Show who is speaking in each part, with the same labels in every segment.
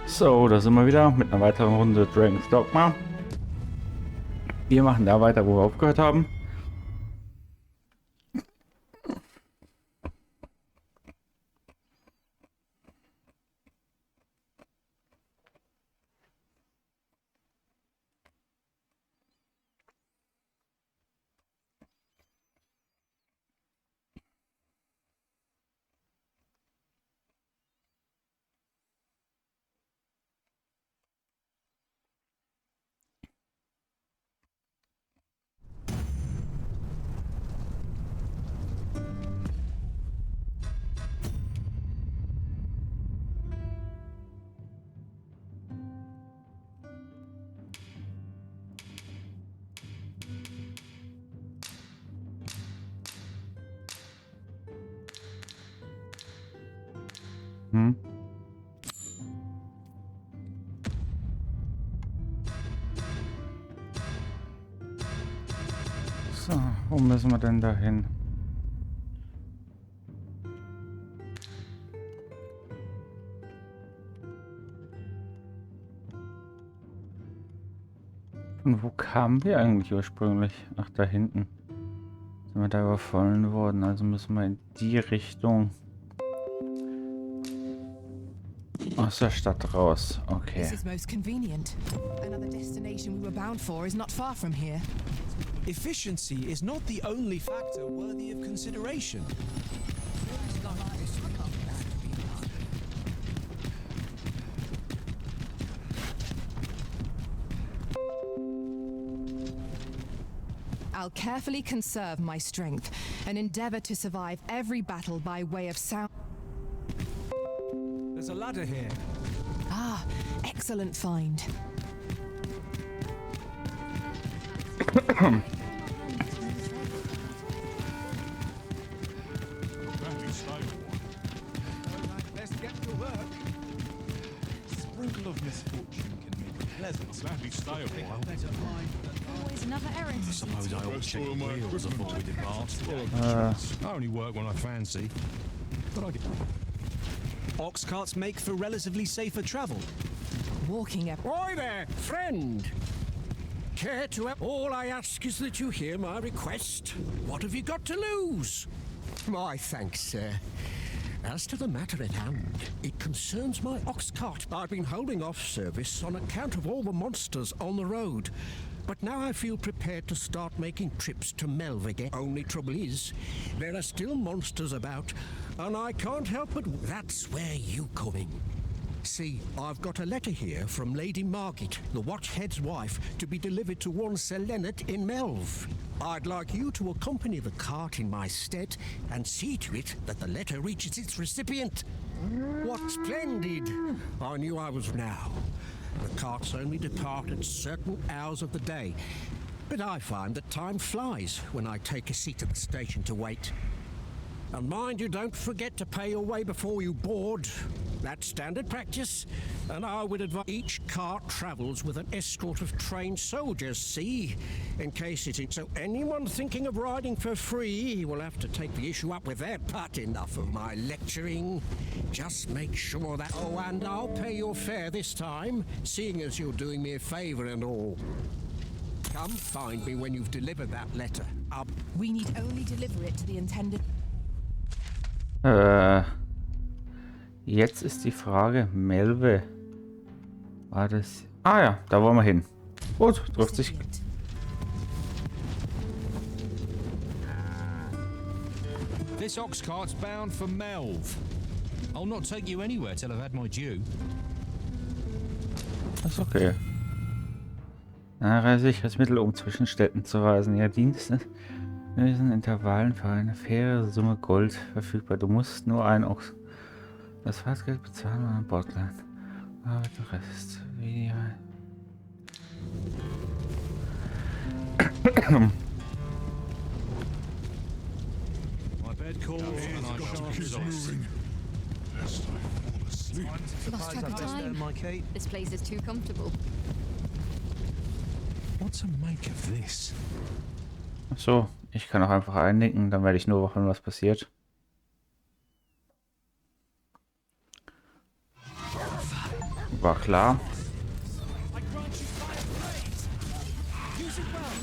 Speaker 1: So, da sind wir wieder mit einer weiteren Runde Dragon's Dogma. Wir machen da weiter, wo wir aufgehört haben. So, wo müssen wir denn da hin? Und wo kamen wir eigentlich ursprünglich? Ach, da hinten. Sind wir da überfallen worden, also müssen wir in die Richtung aus der Stadt raus. Okay.
Speaker 2: This is most convenient. Another destination we were bound for is not far from here.
Speaker 3: Efficiency is not the only factor worthy of consideration.
Speaker 2: I'll carefully conserve my strength and endeavor to survive every battle by way of sound.
Speaker 3: There's a ladder here.
Speaker 2: Ah, excellent find.
Speaker 3: Let's get to work. Sprinkle of misfortune can make it pleasant.
Speaker 4: Sadly, stay a while.
Speaker 5: Always another errand.
Speaker 4: I suppose I ought to check the wheels before we depart. I only work when I fancy. But I get...
Speaker 3: Ox carts make for relatively safer travel.
Speaker 2: Walking up.
Speaker 6: Oi there, friend! Care to have... All I ask is that you hear my request. What have you got to lose? My thanks, sir. As to the matter at hand, it concerns my ox cart. I've been holding off service on account of all the monsters on the road. But now I feel prepared to start making trips to Melv again. Only trouble is, there are still monsters about, and I can't help but... That's where you come in. See, I've got a letter here from Lady Margit, the Watchhead's wife, to be delivered to one Sir Leonard in Melv. I'd like you to accompany the cart in my stead and see to it that the letter reaches its recipient. What splendid! I knew I was now. The carts only depart at certain hours of the day, but I find that time flies when I take a seat at the station to wait. And mind you don't forget to pay your way before you board. That's standard practice, and I would advise each cart travels with an escort of trained soldiers, see? In case it is. So anyone thinking of riding for free will have to take the issue up with their but enough of my lecturing. Just make sure that... Oh, and I'll pay your fare this time, seeing as you're doing me a favor and all. Come find me when you've delivered that letter.
Speaker 2: We need only deliver it to the intended...
Speaker 1: Jetzt ist die Frage, Melve. War das... Ah ja, da wollen wir hin. Gut, trifft sich.
Speaker 4: This ox cart's bound for Melv. I'll not take you anywhere till I've had my due.
Speaker 1: Das ist okay. Sicherheitsmittel, um zwischen Städten zu reisen. Ja, Dienste. In diesen Intervallen für eine faire Summe Gold verfügbar. Du musst nur ein Ochs... Das Fahrtgeld bezahlen und an Bord laden. Aber der Rest... Wie...
Speaker 4: My bed calls and I shan't exhaust.
Speaker 5: Lost track of time.
Speaker 4: My Kate.
Speaker 5: This place is too comfortable.
Speaker 4: What to make of this?
Speaker 1: So, ich kann auch einfach einnicken, dann werde ich nur wachen, was passiert. War klar.
Speaker 6: I grant you fire praise. Use it well.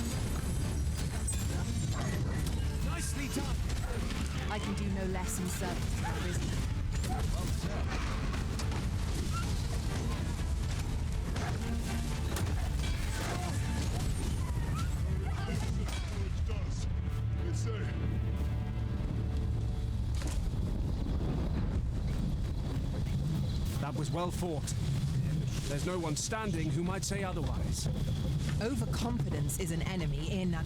Speaker 6: Nicely done.
Speaker 2: I can do no less in service to the risen.
Speaker 6: That was well fought. There's no one standing who might say otherwise.
Speaker 2: Overconfidence is an enemy in...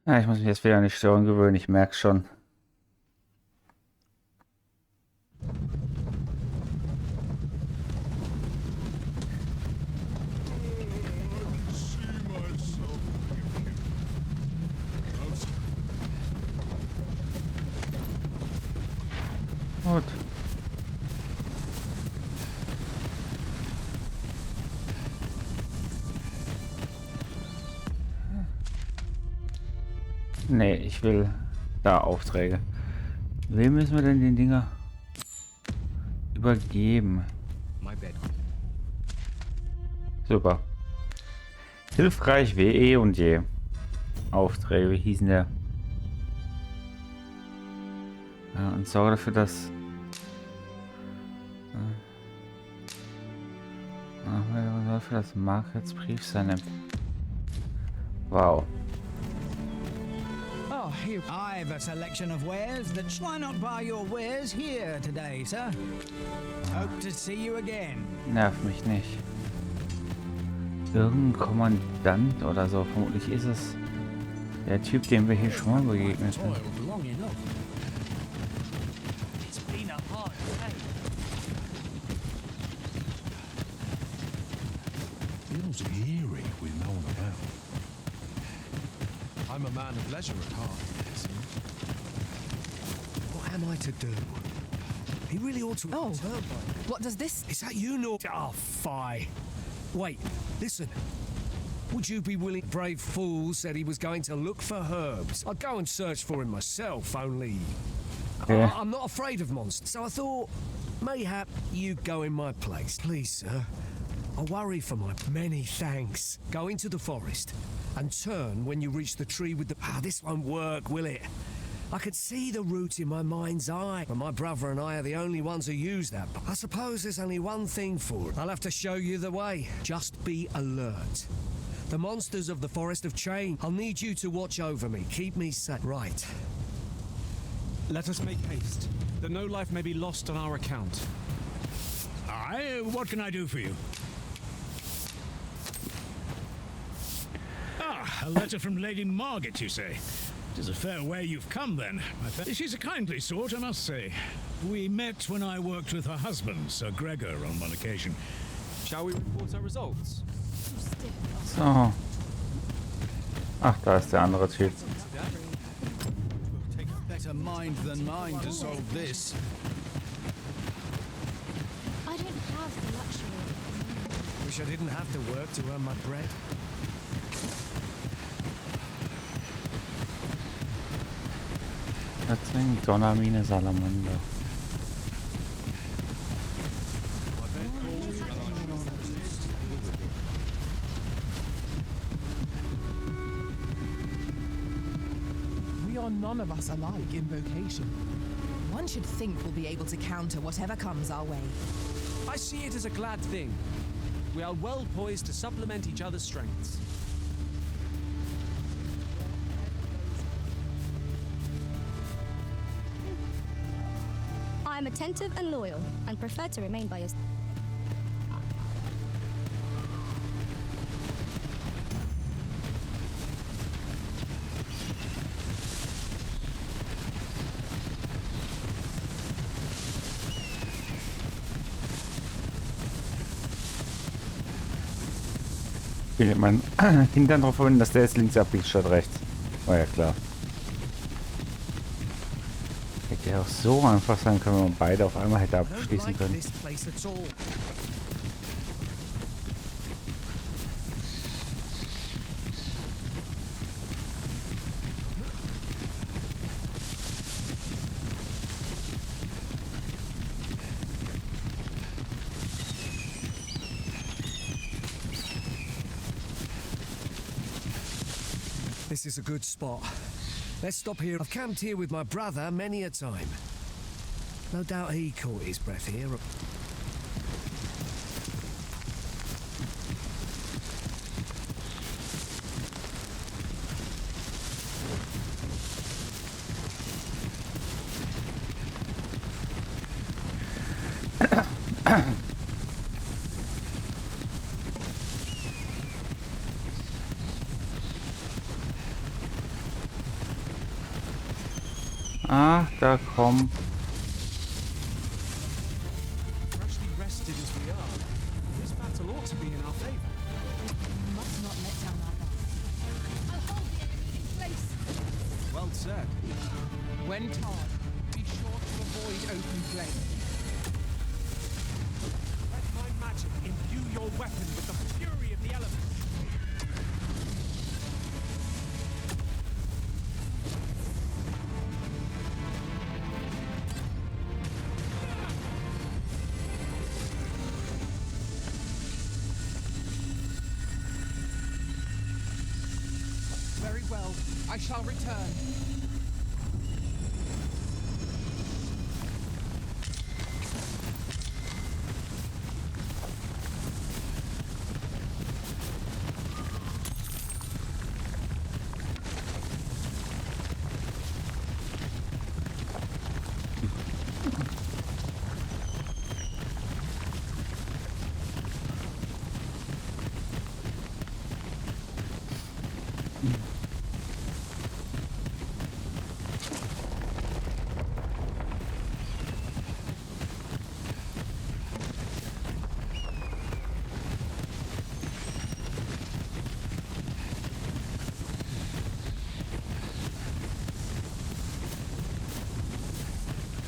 Speaker 1: Ja, ich muss mich jetzt wieder an die Steuerung gewöhnen, ich merke schon. Gut. Nee, ich will da Aufträge. Wem müssen wir denn die Dinger übergeben?
Speaker 4: My bed.
Speaker 1: Super. Hilfreich wie eh und je. Aufträge, wie hießen der? Ja, und sorge dafür, dass... Dafür, dass Mark jetzt Brief sein. Wow.
Speaker 7: Oh, I've a selection of wares that why not buy your wares here today, sir? Hope to see you again.
Speaker 1: Nerv mich nicht. Irgendein Kommandant oder so, vermutlich ist es der Typ, dem wir hier schon mal begegnet sind.
Speaker 7: Long enough.
Speaker 8: It's been a hard day.
Speaker 3: Feels eerie with no one about. I'm a man of leisure at heart.
Speaker 6: What am I to do? He really ought to.
Speaker 2: Oh, what does this...
Speaker 6: Is that you, Nor? Oh, fie. Wait, listen. Would you be willing? Brave fool said he was going to look for herbs. I'd go and search for him myself, only...
Speaker 1: Yeah.
Speaker 6: I'm not afraid of monsters, so I thought, mayhap you'd go in my place. Please, sir. I worry for my... Many thanks. Go into the forest and turn when you reach the tree with the... Ah, this won't work, will it? I could see the root in my mind's eye, but my brother and I are the only ones who use that. I suppose there's only one thing for it. I'll have to show you the way. Just be alert. The monsters of the forest have changed. I'll need you to watch over me. Keep me safe. Right.
Speaker 9: Let us make haste, that no life may be lost on our account.
Speaker 7: Aye, what can I do for you? Ah, a letter from Lady Margaret, you say? It is a fair way you've come, then. She's a kindly sort, I must say. We met when I worked with her husband, Sir Gregor, on one occasion.
Speaker 9: Shall we report our results?
Speaker 1: So. Ach, da ist der andere Typ.
Speaker 7: Take a better mind than mine to solve this.
Speaker 5: I don't have the luxury.
Speaker 6: Wish I didn't have to work to earn my bread.
Speaker 1: Erzwingen Donnermine Salamander.
Speaker 2: We are none of us alike in vocation. One should think we'll be able to counter whatever comes our way.
Speaker 9: I see it as a glad thing. We are well poised to supplement each other's strengths.
Speaker 5: I am attentive and loyal, and prefer to remain by your...
Speaker 1: Ich will mein Hintern darauf verwenden, dass der jetzt links abbiegt statt rechts. War ja klar. Hätte ja auch so einfach sein können, wenn man beide auf einmal hätte abschließen können.
Speaker 6: This place at all. this is a good spot. Let's stop here. I've camped here with my brother many a time. No doubt he caught his breath here.
Speaker 1: Ah, da kommt.
Speaker 9: Freshly rested as we are, this battle ought to be in our favor.
Speaker 2: We must not let down our guard. I'll hold the enemy in place.
Speaker 9: Well said.
Speaker 2: When tarred, be sure to avoid open flame.
Speaker 9: Let my magic imbue your weapon with the fury of the elements.
Speaker 2: Very well. I shall return.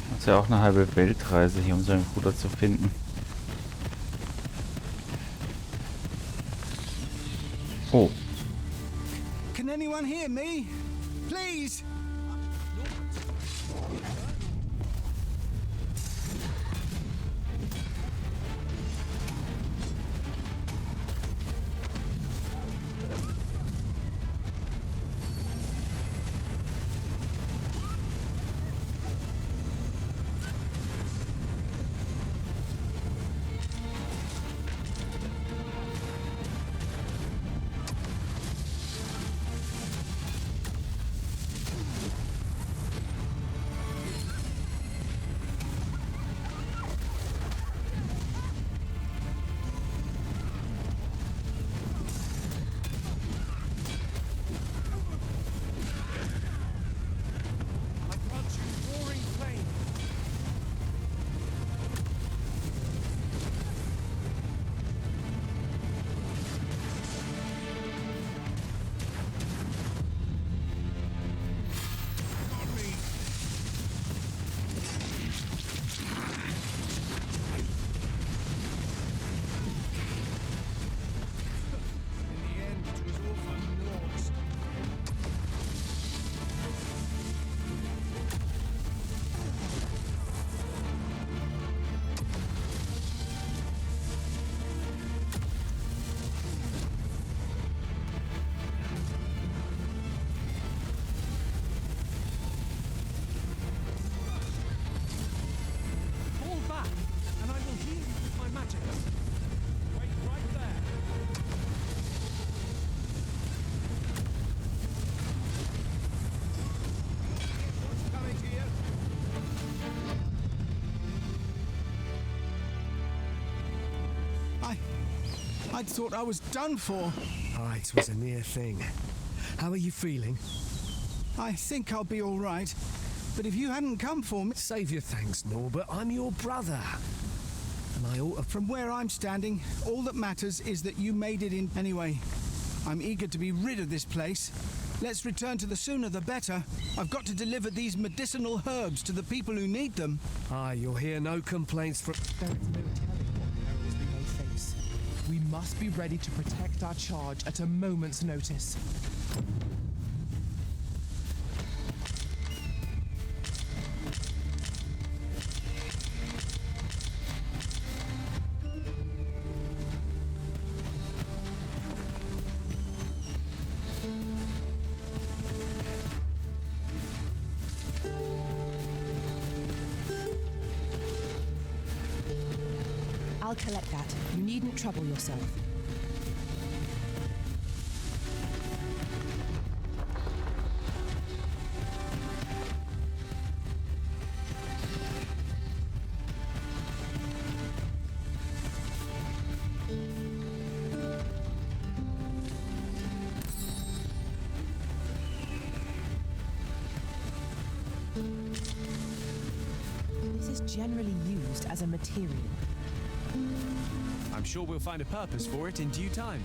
Speaker 1: Das ist ja auch eine halbe Weltreise hier, um seinen Bruder zu finden. Oh.
Speaker 3: Can anyone hear me? Please! I thought I was done for.
Speaker 6: Ah, it was a near thing. How are you feeling?
Speaker 3: I think I'll be all right. But if you hadn't come for me...
Speaker 6: Save your thanks, Norbert. I'm your brother. And I ought to...
Speaker 3: From where I'm standing, all that matters is that you made it in... Anyway, I'm eager to be rid of this place. Let's return to the sooner the better. I've got to deliver these medicinal herbs to the people who need them.
Speaker 6: Ah, you'll hear no complaints from...
Speaker 2: There is no telling what perils we may face. We must be ready to protect our charge at a moment's notice. I'll collect that. You needn't trouble yourself. This is generally used as a material.
Speaker 9: I'm sure we'll find a purpose for it in due time.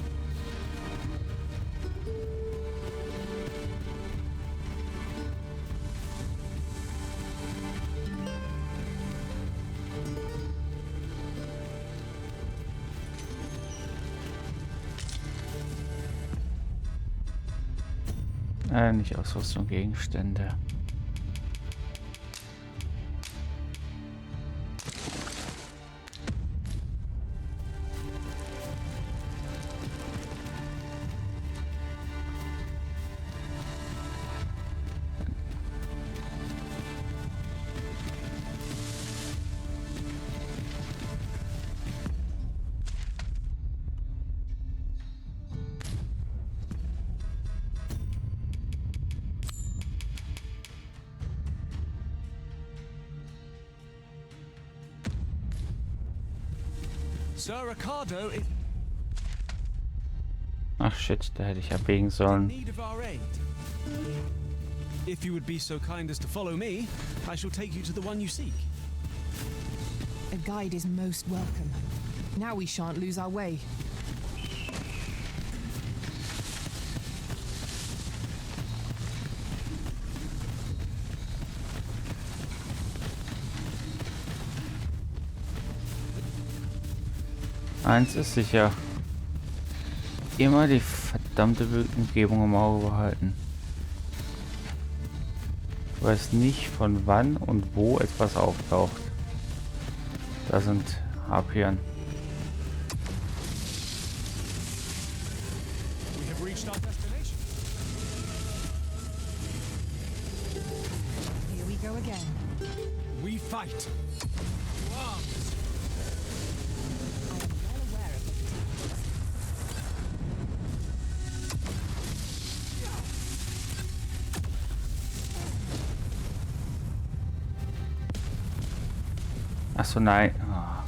Speaker 1: Nicht Ausrüstung, Gegenstände.
Speaker 9: Sir Ricardo is
Speaker 1: Ach shit, da hätte ich abbiegen
Speaker 9: in
Speaker 1: sollen.
Speaker 9: need of our aid. If you would be so kind as to follow me, I shall take you to the one you seek.
Speaker 2: A guide is most welcome. Now we shan't lose our way.
Speaker 1: Eins ist sicher. Immer die verdammte Umgebung im Auge behalten. Du weißt nicht, von wann und wo etwas auftaucht. Da sind Harpien.
Speaker 9: We have reached our destination.
Speaker 2: Here we go again.
Speaker 9: We fight. Arms.
Speaker 2: I am well aware of the potential.
Speaker 1: Ach so, nein. Ah.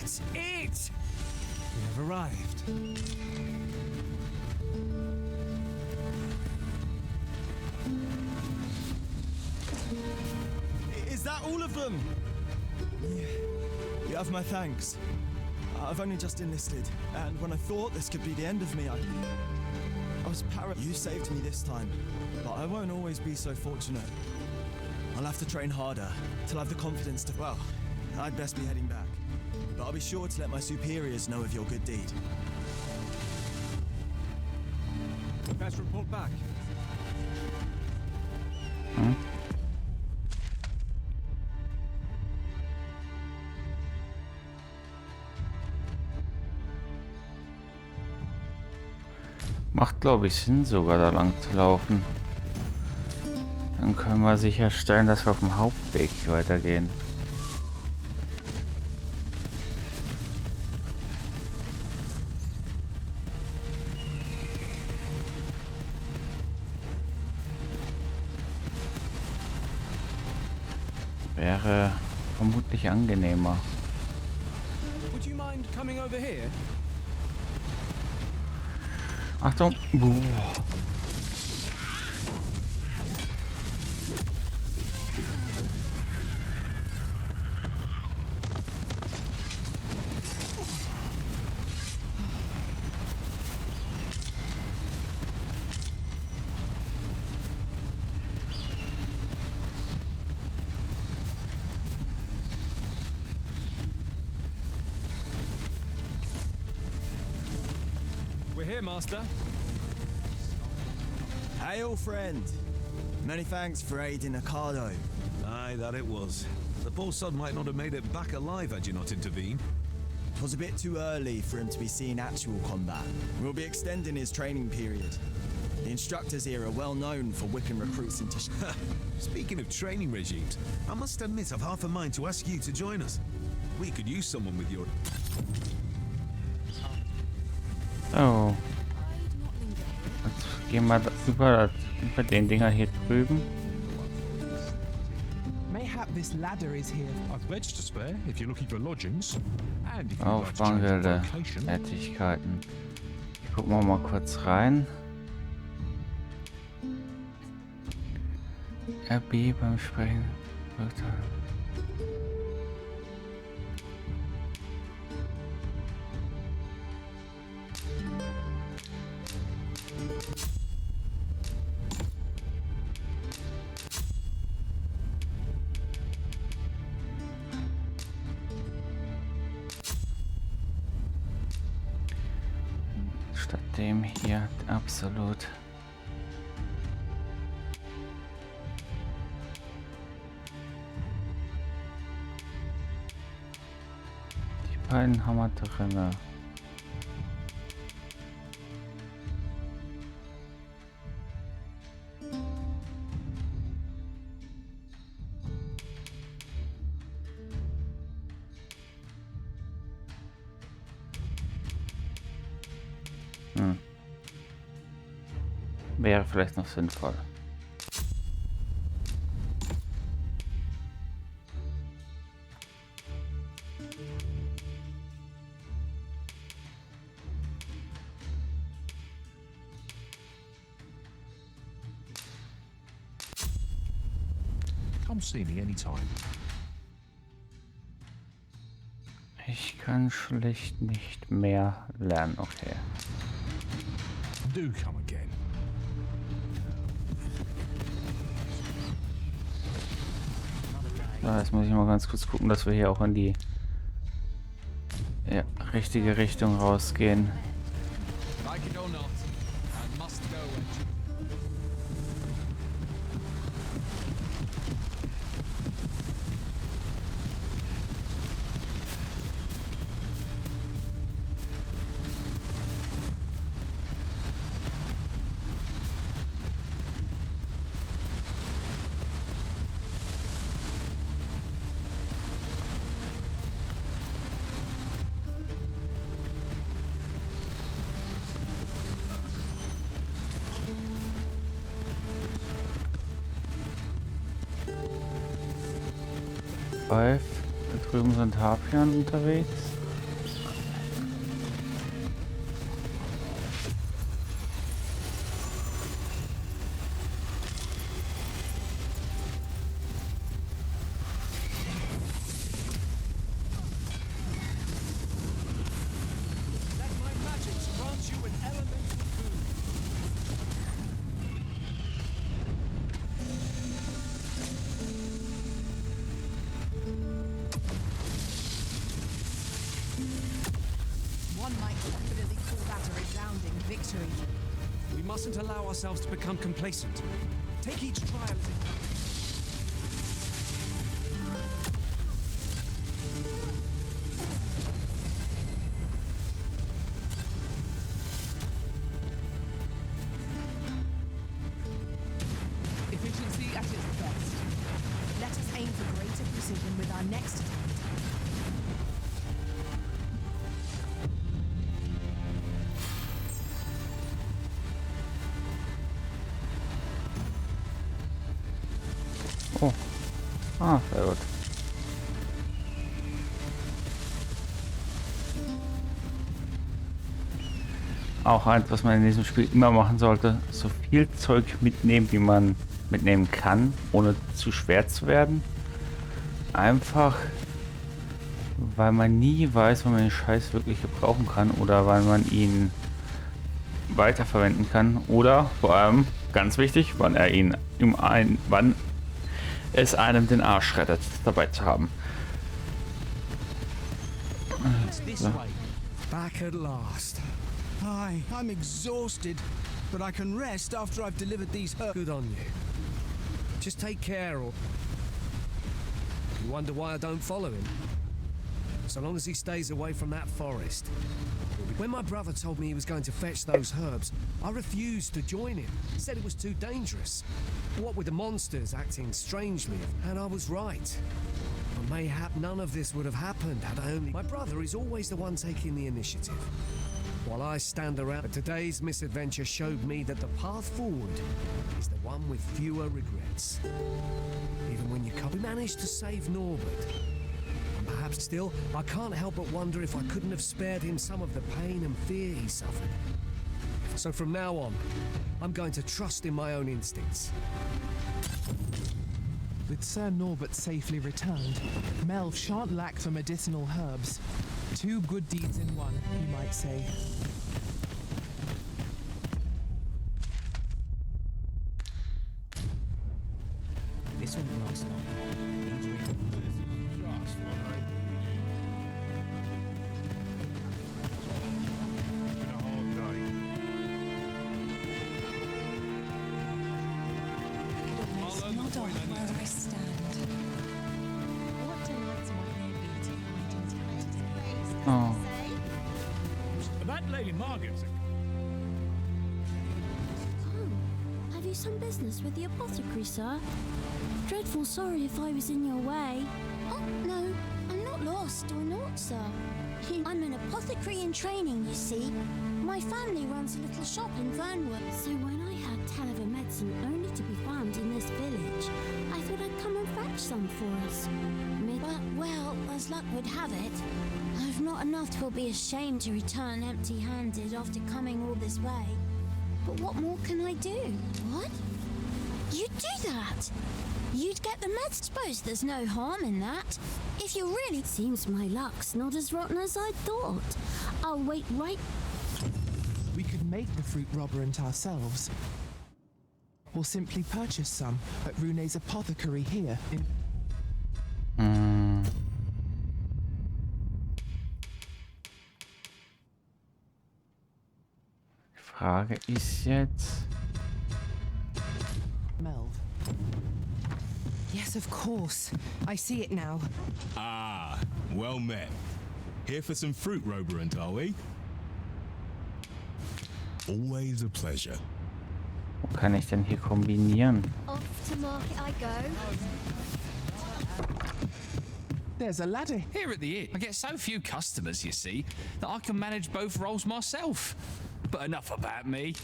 Speaker 9: That's it. We have arrived.
Speaker 10: Is that all of them? You have my thanks. I've only just enlisted, and when I thought this could be the end of me, I was paralyzed. You saved me this time, but I won't always be so fortunate. I'll have to train harder till I have the confidence to. Well, I'd best be heading back, but I'll be sure to let my superiors know of your good deed.
Speaker 9: Best report back.
Speaker 1: Macht, glaube ich, Sinn, sogar da lang zu laufen. Dann können wir sicherstellen, dass wir auf dem Hauptweg weitergehen. Wäre vermutlich angenehmer.
Speaker 9: Would you mind coming over here?
Speaker 1: Achtung! Buh.
Speaker 9: We're here, Master.
Speaker 10: Hail, friend. Many thanks for aiding Ricardo.
Speaker 11: Aye, that it was. The poor sod might not have made it back alive had you not intervened.
Speaker 10: It was a bit too early for him to be seeing actual combat. We'll be extending his training period. The instructors here are well known for whipping recruits into
Speaker 11: Speaking of training regimes, I must admit I've half a mind to ask you to join us. We could use someone with your...
Speaker 1: Oh. Jetzt gehen wir über den Dinger hier drüben.
Speaker 2: Mayhap this ladder is here.
Speaker 4: I've beds to spare if you're looking for lodgings. And if you'd like to change
Speaker 1: Aufbaugelder,
Speaker 4: the location.
Speaker 1: Fertigkeiten. Gucken wir mal kurz rein. RB beim Sprechen. Statt dem hier absolut. Die beiden haben wir drinne. Wäre vielleicht noch sinnvoll.
Speaker 4: Come see me anytime.
Speaker 1: Ich kann schlicht nicht mehr lernen. Okay.
Speaker 4: Do come again.
Speaker 1: So, jetzt muss ich mal ganz kurz gucken, dass wir hier auch in die richtige Richtung rausgehen.
Speaker 4: Like it or not, I must go.
Speaker 1: Da drüben sind Harpion unterwegs.
Speaker 2: One might confidently call that a resounding victory.
Speaker 9: We mustn't allow ourselves to become complacent. Take each trial as it comes.
Speaker 2: Efficiency at its best. Let us aim for greater precision with our next attempt.
Speaker 1: Oh. Ah, sehr gut. Auch eins, was man in diesem Spiel immer machen sollte, so viel Zeug mitnehmen, wie man mitnehmen kann, ohne zu schwer zu werden. Einfach, weil man nie weiß, wann man den Scheiß wirklich gebrauchen kann oder weil man ihn weiterverwenden kann oder vor allem, ganz wichtig, wann es einem den Arsch rettet, dabei zu haben. So.
Speaker 6: Back at last.
Speaker 3: Aye, I'm exhausted, but I can rest after I've delivered these herbs.
Speaker 6: Good on you. Just take care or... You wonder why I don't follow him? so long as he stays away from that forest. When my brother told me he was going to fetch those herbs, I refused to join him. Said it was too dangerous. What with the monsters acting strangely, and I was right. But mayhap none of this would have happened had I only... My brother is always the one taking the initiative. While I stand around, but today's misadventure showed me that the path forward is the one with fewer regrets. Even when you can't, we managed to save Norbert. And perhaps still, I can't help but wonder if I couldn't have spared him some of the pain and fear he suffered. So from now on, I'm going to trust in my own instincts.
Speaker 2: With Sir Norbert safely returned, Melv shan't lack for medicinal herbs. 2 good deeds in one, you might say.
Speaker 4: This one last
Speaker 2: Not on where I stand.
Speaker 5: What delights might there be to find in town?
Speaker 1: Oh.
Speaker 7: That Lady Margaret's...
Speaker 12: Oh, have you some business with the apothecary, sir? Dreadful sorry if I was in your way. Oh, no, I'm not lost or naught, sir. I'm an apothecary in training, you see. My family runs a little shop in Fernwood, so when I had tell of a medicine only to be found in this village, I thought I'd come and fetch some for us. But, well, as luck would have it, I've not enough to be ashamed to return empty-handed after coming all this way. But what more can I do? What? You'd do that? You'd get the meds. Suppose there's no harm in that. If you really... Seems my luck's not as rotten as I thought. I'll wait right...
Speaker 2: We could make the fruit robberant ourselves. Or simply purchase some at Rune's apothecary here in...
Speaker 1: Die Frage ist jetzt...
Speaker 2: Melv.
Speaker 13: Yes, of course. I see it now.
Speaker 11: Ah, well met. Here for some fruit roberant, are we? Always a pleasure.
Speaker 1: Wo kann ich denn hier kombinieren?
Speaker 5: Off to market I go.
Speaker 2: There's a ladder.
Speaker 4: Here at the inn, I get so few customers, you see, that I can manage both roles myself. But enough about me.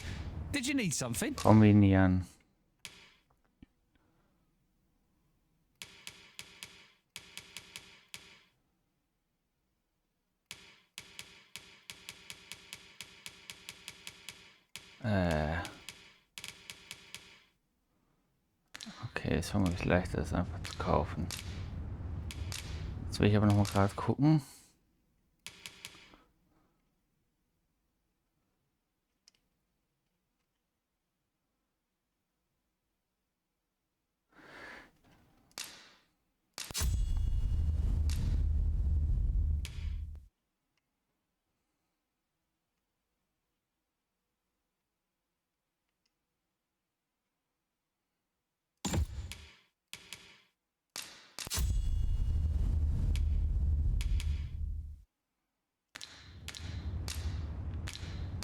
Speaker 4: Did you need something?
Speaker 1: Kombinieren. Okay, ist vermutlich leichter, das einfach zu kaufen. Jetzt will ich aber noch mal gerade gucken.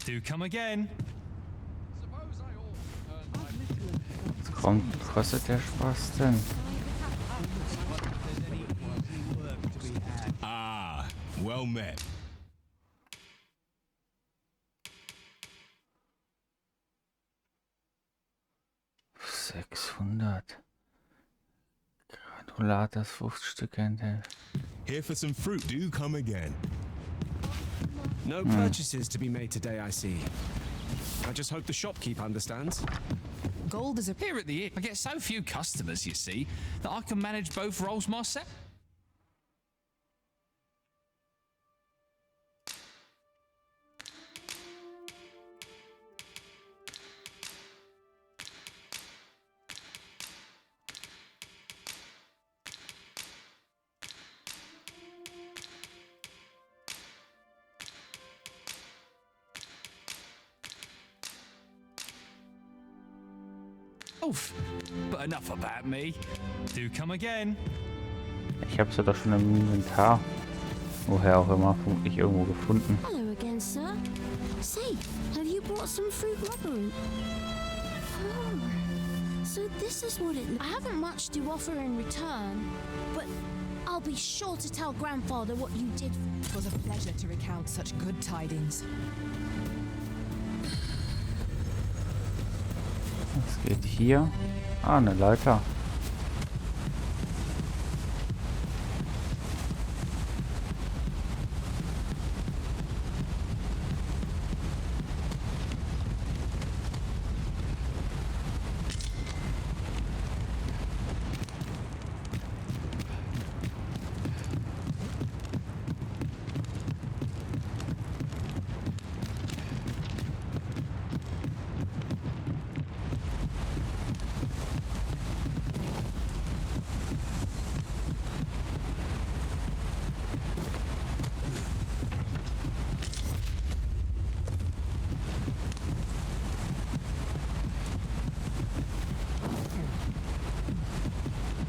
Speaker 4: Do come again.
Speaker 1: Kostet der Spaß denn?
Speaker 11: Ah, well met.
Speaker 1: $600. Granulat, das 50 Stück enthält.
Speaker 11: Here for some fruit. Do come again.
Speaker 9: No purchases to be made today, I see. I just hope the shopkeep understands.
Speaker 13: Gold is a...
Speaker 4: Here at the inn, I get so few customers, you see, that I can manage both roles myself. But enough about me. Do come again.
Speaker 1: Ich habe sie doch schon im Inventar. Woher auch immer, vermutlich irgendwo gefunden.
Speaker 12: Hello again, sir. Say, have you brought some fruit robbery? Oh, so this is what it... I haven't much to offer in return, but I'll be sure to tell Grandfather what you did.
Speaker 13: It was a pleasure to recount such good tidings.
Speaker 1: Was geht hier? Ah, eine Leiter.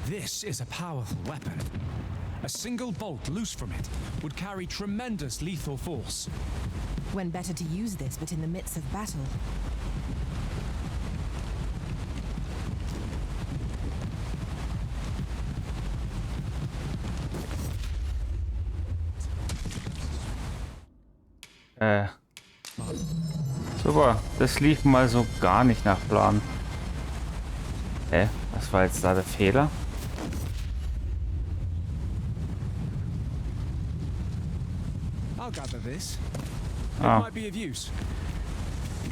Speaker 14: This is a powerful weapon. A single bolt loose from it would carry tremendous lethal force.
Speaker 13: When better to use this but in the midst of battle?
Speaker 1: Super, das lief mal so gar nicht nach Plan. Was war jetzt da der Fehler? Ah.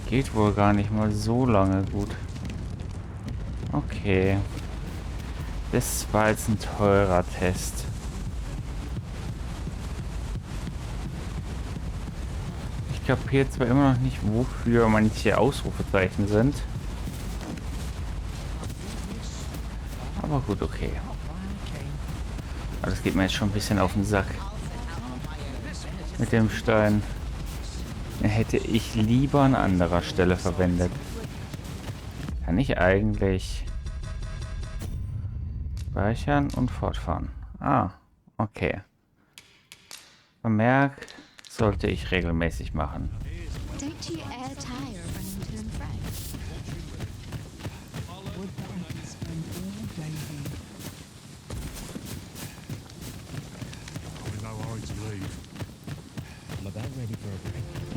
Speaker 1: Geht wohl gar nicht mal so lange gut. Okay. Das war jetzt ein teurer Test. Ich kapiere zwar immer noch nicht, wofür manche Ausrufezeichen sind. Aber gut, okay. Aber das geht mir jetzt schon ein bisschen auf den Sack. Mit dem Stein. Den hätte ich lieber an anderer Stelle verwendet. Kann ich eigentlich speichern und fortfahren? Ah, okay. Vermerk sollte ich regelmäßig machen.
Speaker 5: Don't you ever tire of running to and fro?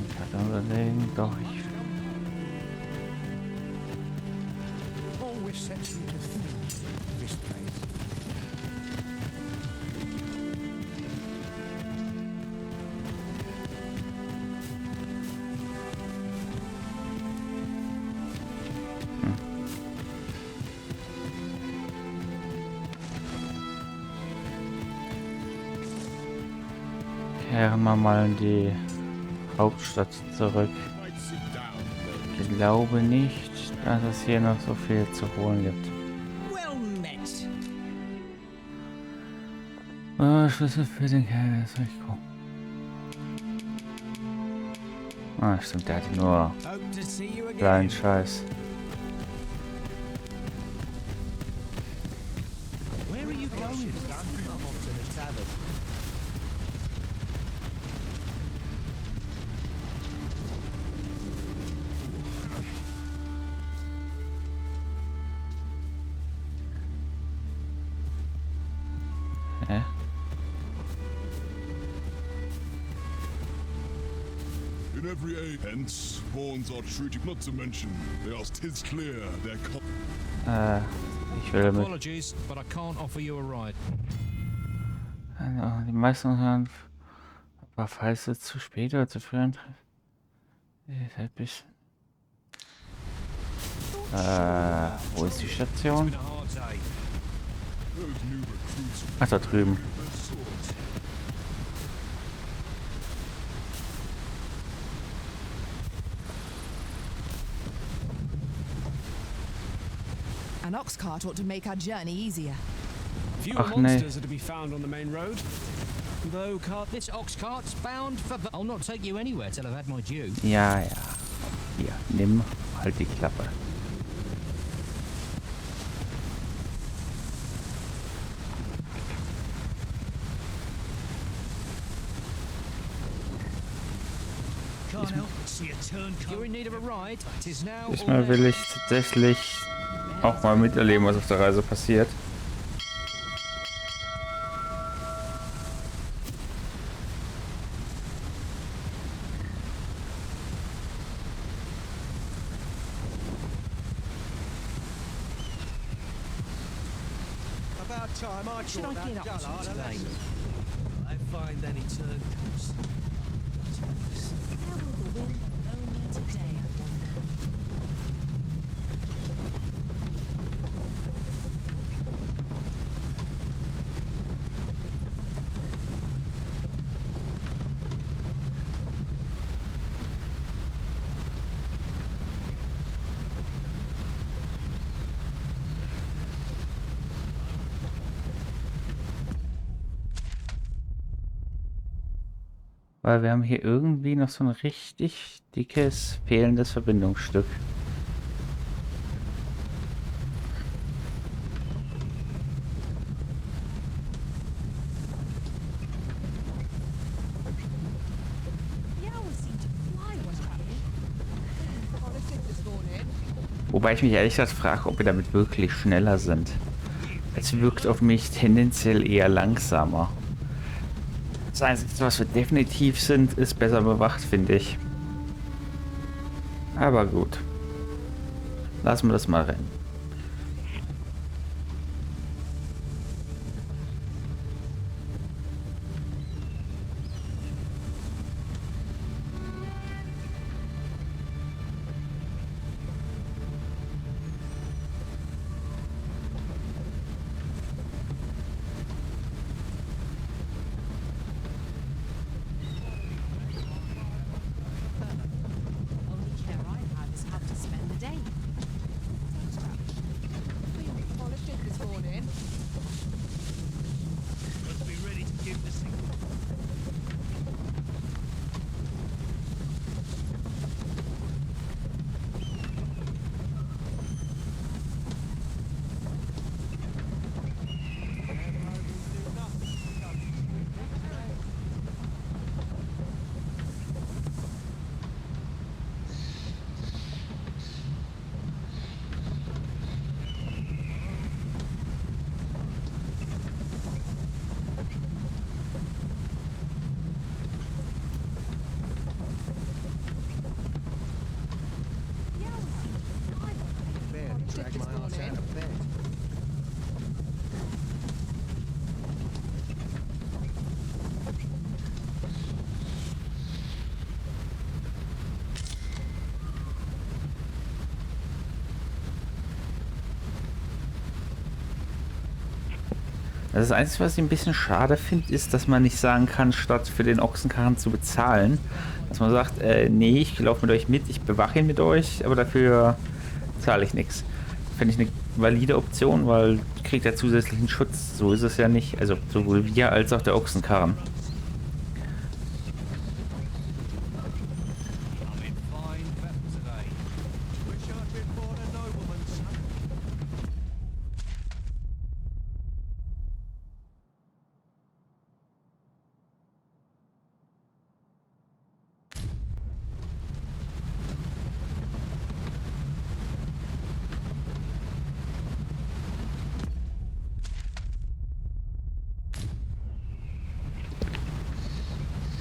Speaker 1: Ich kann überlegen, doch ich... Kehren wir mal in die Hauptstadt zurück. Ich glaube nicht, dass es hier noch so viel zu holen gibt. Schlüssel für den Kerl. Ah, stimmt, der hatte nur kleinen Scheiß.
Speaker 15: In every age, hence, bonds are treated, not to mention, they are still clear, they're
Speaker 1: ich will mit...
Speaker 4: Apologies, but I can't offer you a ride.
Speaker 1: Also, die meisten hören, aber falls es zu spät oder zu früh antreffen, ist halt bisschen... wo ist die Station? Ach, da drüben.
Speaker 13: An ox cart ought to make our journey easier.
Speaker 9: Fewer monsters are to be found on the main road. Though
Speaker 4: this ox cart's bound for... I'll not take you anywhere till I've had my due.
Speaker 1: Ja, ja. Hier, nimm halt die Klappe. Diesmal will ich tatsächlich auch mal miterleben, was auf der Reise passiert.
Speaker 6: What should I get up to today? I find any turncoats.
Speaker 5: How will the wind blow me today, I wonder?
Speaker 1: Weil wir haben hier irgendwie noch so ein richtig dickes, fehlendes Verbindungsstück. Wobei ich mich ehrlich gesagt frage, ob wir damit wirklich schneller sind. Es wirkt auf mich tendenziell eher langsamer. Das Einzige, was wir definitiv sind, ist besser bewacht, finde ich. Aber gut. Lassen wir das mal rennen. Das Einzige, was ich ein bisschen schade finde, ist, dass man nicht sagen kann, statt für den Ochsenkarren zu bezahlen, dass man sagt, nee, ich laufe mit euch mit, ich bewache ihn mit euch, aber dafür zahle ich nichts. Finde ich eine valide Option, weil kriegt er zusätzlichen Schutz. So ist es ja nicht. Also sowohl wir als auch der Ochsenkarren.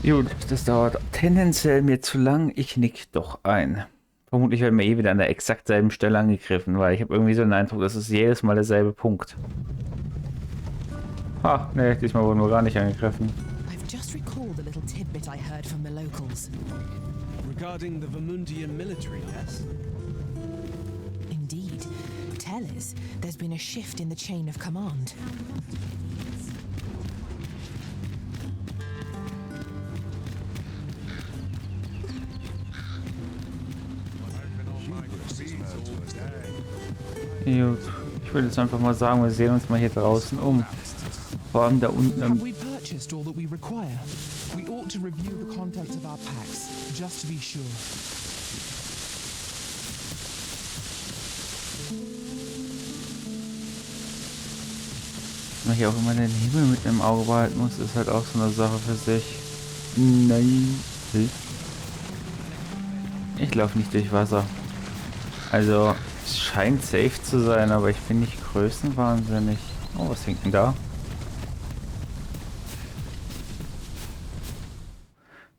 Speaker 1: Gut, das dauert tendenziell mir zu lang. Ich nick doch ein. Vermutlich werden wir eh wieder an der exakt selben Stelle angegriffen, weil ich habe irgendwie so den Eindruck, das ist jedes Mal derselbe Punkt. Ah, ne, diesmal wurden wir gar nicht angegriffen.
Speaker 13: I've just recalled a little tidbit I heard from the locals.
Speaker 9: Regarding the Vermundian military, yes?
Speaker 13: Indeed. Tell us, there's been a shift in the chain of command.
Speaker 1: Gut, ich würde jetzt einfach mal sagen, wir sehen uns mal hier draußen um. Vor allem da unten.
Speaker 2: Have we purchased all that we require? We ought to review the contents of our packs, just to be sure.
Speaker 1: Man hier auch immer den Himmel mit im Auge behalten muss, ist halt auch so eine Sache für sich. Nein. Ich laufe nicht durch Wasser. Also, es scheint safe zu sein, aber ich bin nicht größenwahnsinnig. Oh, was hängt denn da?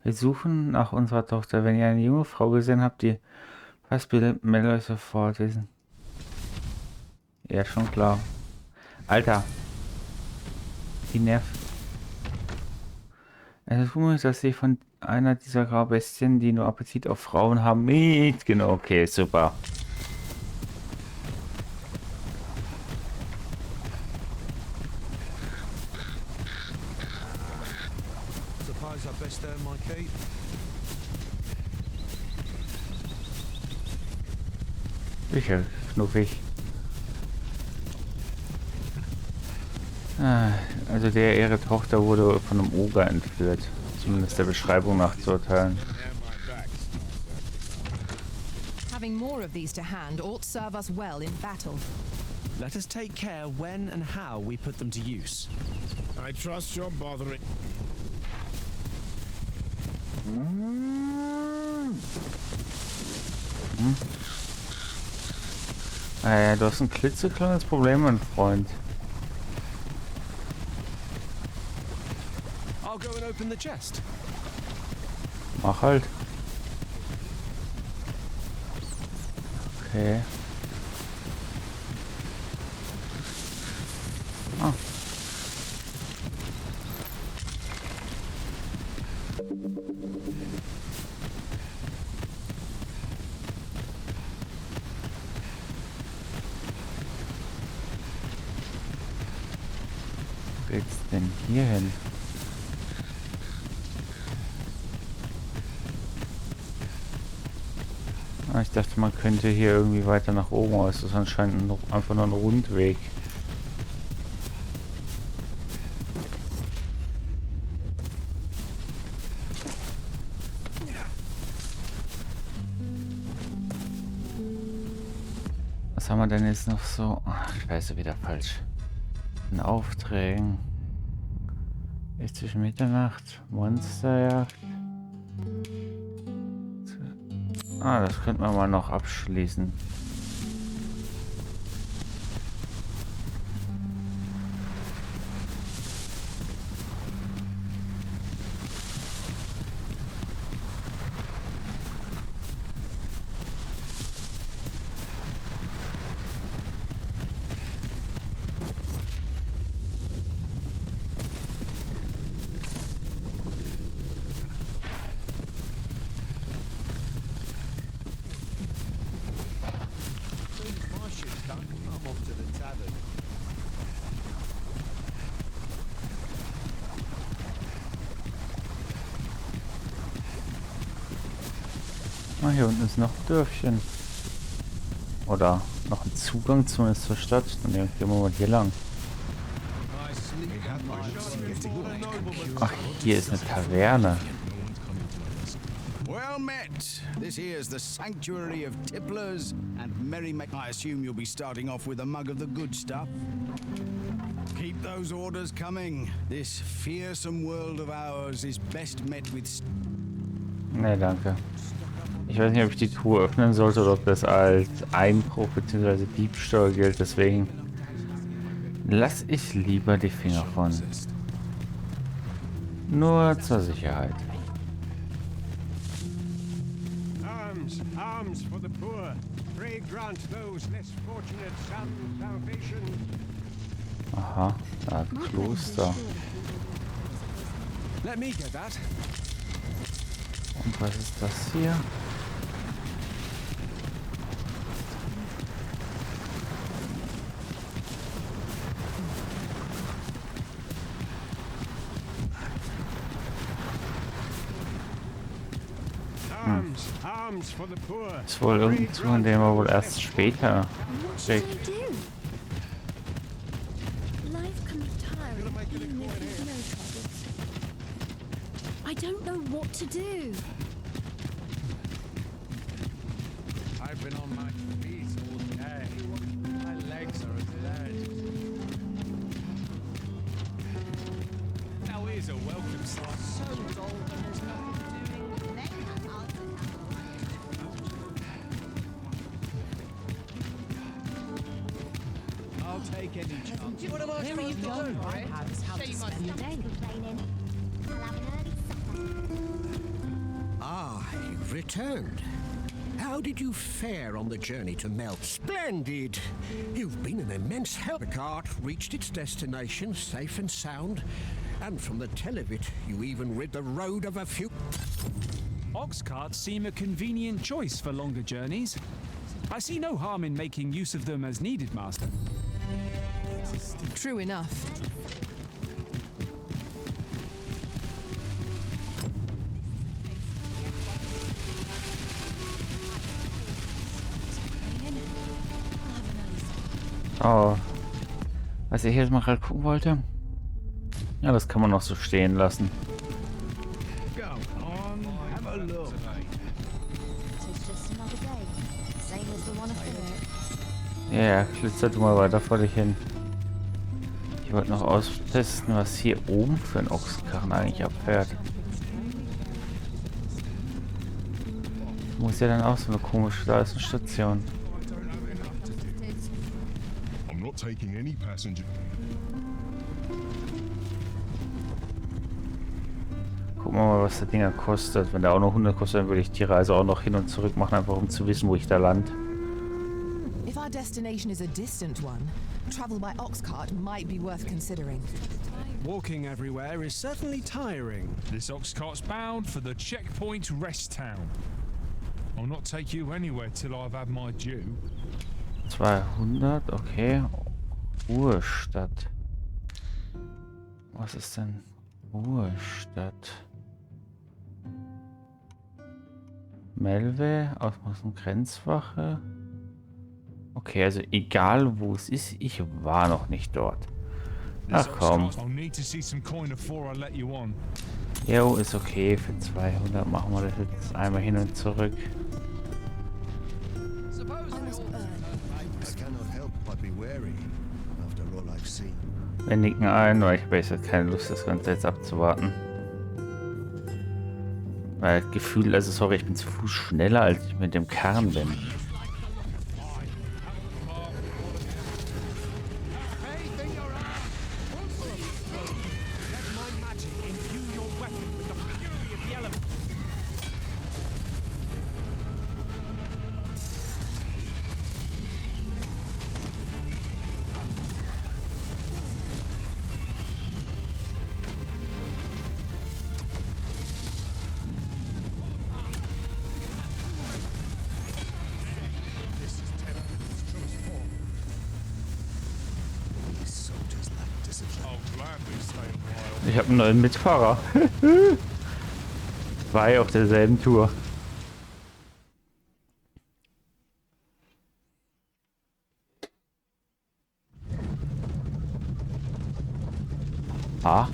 Speaker 1: Wir suchen nach unserer Tochter. Wenn ihr eine junge Frau gesehen habt, die was bildet, meldet euch sofort. Wissen. Ja, schon klar. Alter. Die nervt. Es ist unmöglich, dass sie von einer dieser Graubestien, die nur Appetit auf Frauen haben, genau, okay, super.
Speaker 11: Suppose I best earn my keep.
Speaker 1: Sicher, knuffig. Also ihre Tochter wurde von einem Oger entführt. Zumindest der Beschreibung nach zu urteilen.
Speaker 13: Having more of these to hand ought serve us well in battle.
Speaker 9: Let us take care when and how we put them to use.
Speaker 7: I trust you're bothering.
Speaker 1: Du hast ein klitzekleines Problem, mein Freund.
Speaker 9: I'll go and open the chest.
Speaker 1: Mach halt. Okay. Ah. Wo geht's denn hier hin? Ich dachte, man könnte hier irgendwie weiter nach oben, aber es ist anscheinend einfach nur ein Rundweg. Was haben wir denn jetzt noch so? Ach, scheiße, wieder falsch. In Aufträgen. Ist zwischen Mitternacht, Monsterjagd. Ah, das könnten wir mal noch abschließen. Ah, hier unten ist noch ein Dörfchen. Oder noch ein Zugang zumindest zur Stadt. Dann gehen wir mal hier lang. Ach, hier ist eine Taverne.
Speaker 3: Well met. This here's the sanctuary of tipplers and merrymakers. I assume you'll be starting off with a mug of the good stuff. Keep those orders coming. This fearsome world of ours is best met with...
Speaker 1: Nee, danke. Ich weiß nicht, ob ich die Truhe öffnen sollte oder ob das als Einbruch bzw. Diebstahl gilt. Deswegen lasse ich lieber die Finger von. Nur zur Sicherheit.
Speaker 6: Arms, arms for the poor. Pray grant those less fortunate some salvation.
Speaker 1: Aha, da Kloster.
Speaker 9: Let me get that.
Speaker 1: Und was ist das hier? Ist wohl irgendein Zugang, den wir wohl erst später kriegt.
Speaker 12: I don't know what to do.
Speaker 16: I've been on my feet all day. My legs are dead. Now here's a welcome sight. So dull, there's nothing doing.
Speaker 3: take any chance.
Speaker 16: What am I supposed to do?
Speaker 13: Perhaps how to spend your day.
Speaker 6: Ah, you've returned. How did you fare on the journey to Melt? Splendid! You've been an immense help. The cart reached its destination safe and sound, and from the tell of it, you even rid the road of a few...
Speaker 14: Ox carts seem a convenient choice for longer journeys. I see no harm in making use of them as needed, Master.
Speaker 13: True enough.
Speaker 1: Oh. Was ich jetzt mal gerade gucken wollte? Ja, das kann man noch so stehen lassen. Ja, glitzer du mal weiter vor dich hin. Ich wollte noch austesten, was hier oben für ein Ochskarren eigentlich abfährt. Muss ja dann auch so eine komische, da ist eine Station.
Speaker 15: I'm not taking any passenger.
Speaker 1: Gucken wir mal, was der Dinger kostet. Wenn der auch noch 100 kostet, dann würde ich die Reise auch noch hin und zurück machen, einfach um zu wissen, wo ich da lande.
Speaker 13: If our destination is a distant one, travel by ox cart might be worth considering.
Speaker 9: Walking everywhere is certainly tiring.
Speaker 14: This ox cart's bound for the checkpoint rest town. I'll not take you anywhere till I've had my due.
Speaker 1: 200, okay. Ruhestadt. Was ist denn Ruhestadt? Melve, Ausmaßen Grenzwache. Okay, also egal wo es ist, ich war noch nicht dort. Ach komm. Jo, ist okay. Für 200 machen wir das jetzt einmal hin und zurück. Wir nicken ein, weil ich habe jetzt keine Lust, das Ganze jetzt abzuwarten. Weil Gefühl, also sorry, ich bin zu Fuß schneller, als ich mit dem Karren bin. Ich habe einen neuen Mitfahrer. War ja auf derselben Tour. Ah.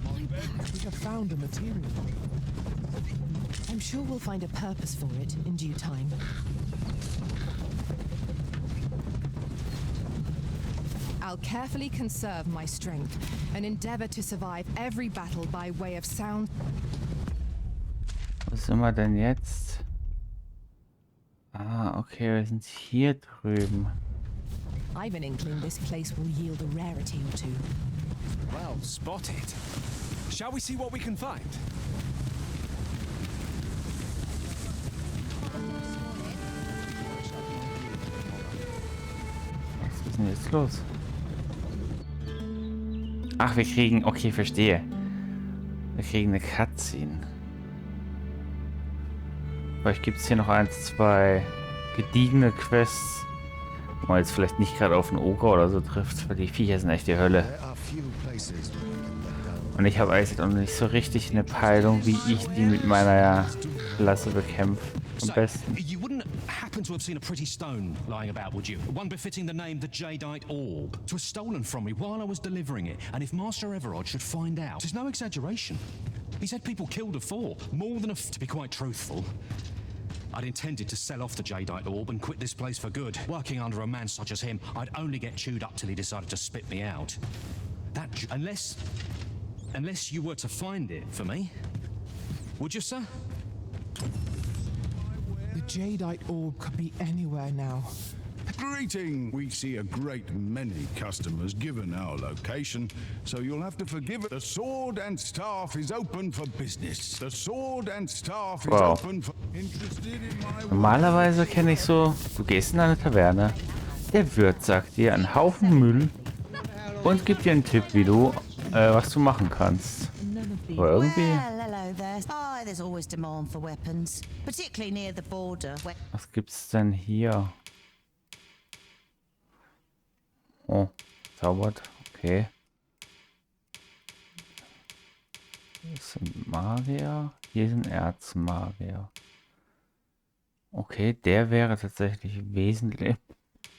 Speaker 13: We have found a material. I'm sure we'll find a purpose for it in due time. I'll carefully conserve my strength and endeavor to survive every battle by way of sound.
Speaker 1: Wo sind wir denn jetzt? Ah, okay, wir sind hier drüben.
Speaker 13: I've an inkling this place will yield a rarity or two.
Speaker 9: Well spotted. Shall we see what we can find?
Speaker 1: Was ist denn jetzt los? Ach, wir kriegen... Okay, verstehe. Wir kriegen eine Cutscene. Vielleicht gibt es hier noch 1, 2 gediegene Quests, wo man jetzt vielleicht nicht gerade auf einen Oger oder so trifft, weil die Viecher sind echt die Hölle. Und ich habe eigentlich auch noch nicht so richtig eine Peilung, wie ich die mit meiner Klasse bekämpfe. Am besten.
Speaker 17: You wouldn't happen to have seen a pretty stone lying about, would you? One befitting the name the Jadeite Orb. It was stolen from me while I was delivering it, and if Master Everard should find out, it's no exaggeration. He said people killed afore, more than to be quite truthful. I'd intended to sell off the Jadeite Orb and quit this place for good. Working under a man such as him, I'd only get chewed up till he decided to spit me out. That unless you were to find it for me, would you, sir?
Speaker 2: The Jadeite Orb could be anywhere now.
Speaker 15: Greeting! We see a great many customers given our location, so you'll have to forgive it. The Sword and Staff is open for business. The Sword and Staff is open for... Interested in my...
Speaker 1: Normalerweise kenne ich so, du gehst in eine Taverne, der Wirt sagt dir einen Haufen Müll und gibt dir einen Tipp, wie du, was du machen kannst. Aber irgendwie...
Speaker 18: Hello there. Oh, there's always demand for weapons, particularly near the border.
Speaker 1: Was gibt's denn hier? Oh, zaubert. Okay. Hier sind Magier. Hier sind Erzmagier. Okay, der wäre tatsächlich wesentlich...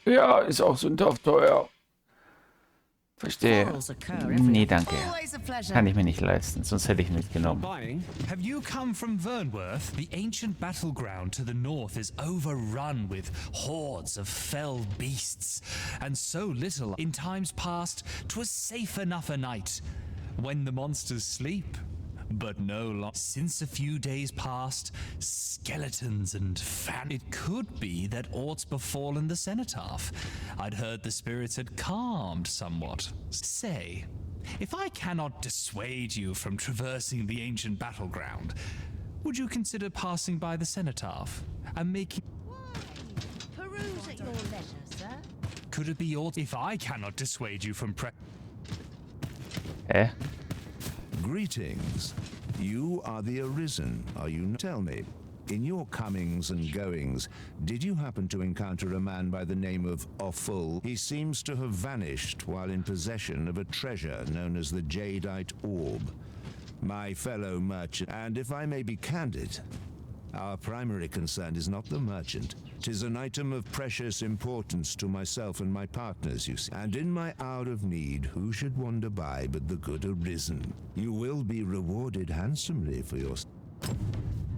Speaker 1: Ja, ist auch sündhaft teuer. Verstehe. Nee, danke. Kann ich mir nicht leisten, sonst hätte ich ihn mitgenommen.
Speaker 4: Have you come from Vernworth? The ancient battleground to the north is overrun with hordes of fell beasts, and so little. In times past, 'twas safe enough a night when the monsters sleep. But no longer. Since a few days past, skeletons and It could be that aught's befallen the cenotaph. I'd heard the spirits had calmed somewhat. Say, if I cannot dissuade you from traversing the ancient battleground, would you consider passing by the cenotaph and making...
Speaker 18: Peruse at your leisure, sir.
Speaker 4: Could it be aught if I cannot dissuade you from
Speaker 19: Greetings. You are the Arisen, are you not? Tell me, in your comings and goings, did you happen to encounter a man by the name of Offul? He seems to have vanished while in possession of a treasure known as the Jadeite Orb. My fellow merchant, and if I may be candid, our primary concern is not the merchant. 'Tis an item of precious importance to myself and my partners, you see. And in my hour of need, who should wander by but the good Arisen? You will be rewarded handsomely for your...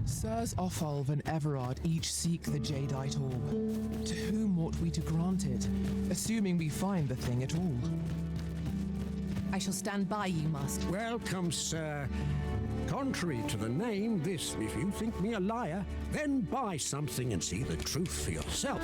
Speaker 2: Sirs Offalv and Everard each seek the Jadeite Orb. To whom ought we to grant it, assuming we find the thing at all?
Speaker 13: I shall stand by you, Master.
Speaker 6: Welcome, sir. Contrary to the name, this, if you think me a liar, then buy something and see the truth for yourself.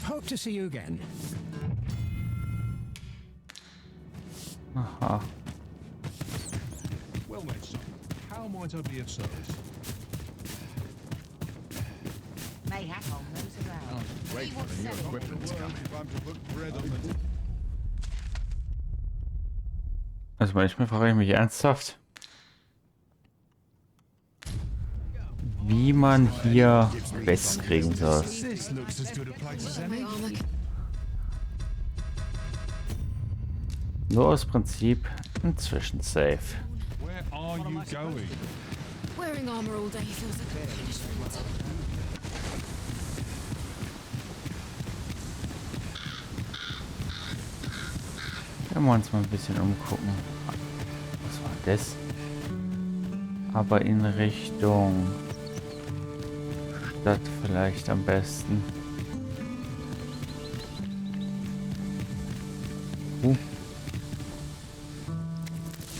Speaker 6: Hope to see you again.
Speaker 1: Aha.
Speaker 20: Well, my son, how might I be of service?
Speaker 18: Mayhap on those around.
Speaker 15: Wait for the new equipment's coming. If I'm to put bread on the...
Speaker 1: Also manchmal frage ich mich ernsthaft, wie man hier Quests kriegen soll.
Speaker 4: This looks as good a place as any.
Speaker 1: Nur aus Prinzip inzwischen safe.
Speaker 20: Where are you going?
Speaker 5: Wearing armor all day feels like a punishment.
Speaker 1: Können wir uns mal ein bisschen umgucken. Was war das? Aber in Richtung Stadt vielleicht am besten.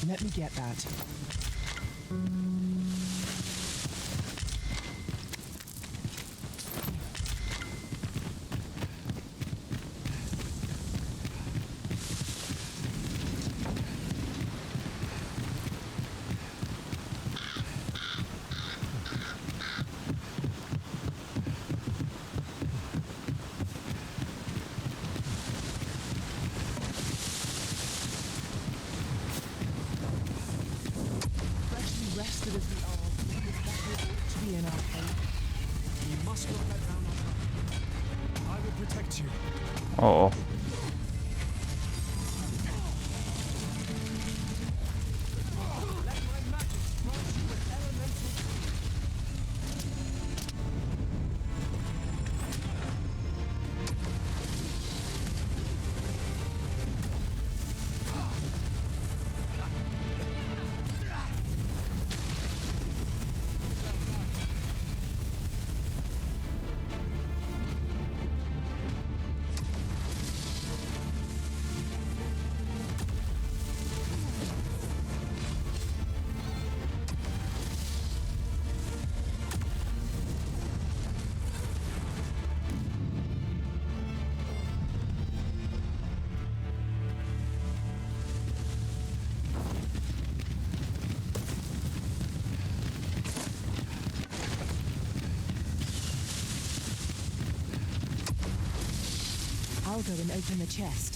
Speaker 2: Let me get that. Rested as we are, to be in our faith.
Speaker 9: You must not let down our... I will protect you.
Speaker 1: Oh.
Speaker 13: I'll go and open the chest.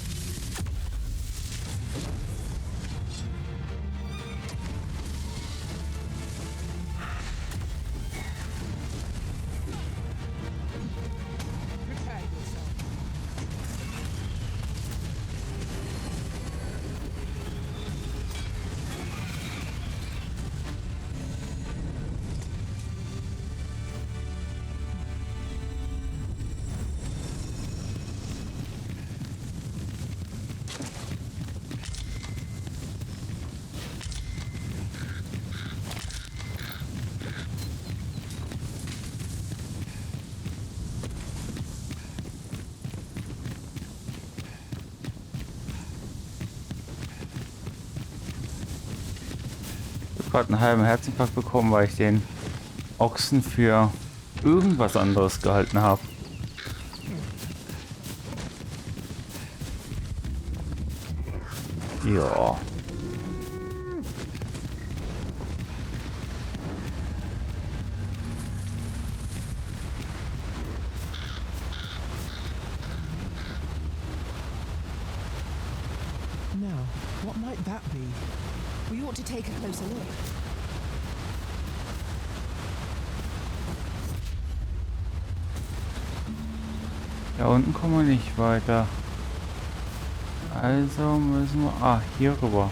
Speaker 1: Gerade einen halben Herzinfarkt bekommen, weil ich den Ochsen für irgendwas anderes gehalten habe. Ja.
Speaker 2: Now, what might that be?
Speaker 13: We ought to take a closer look.
Speaker 1: Da unten kommen wir nicht weiter. Also müssen wir... Ah, hier rüber.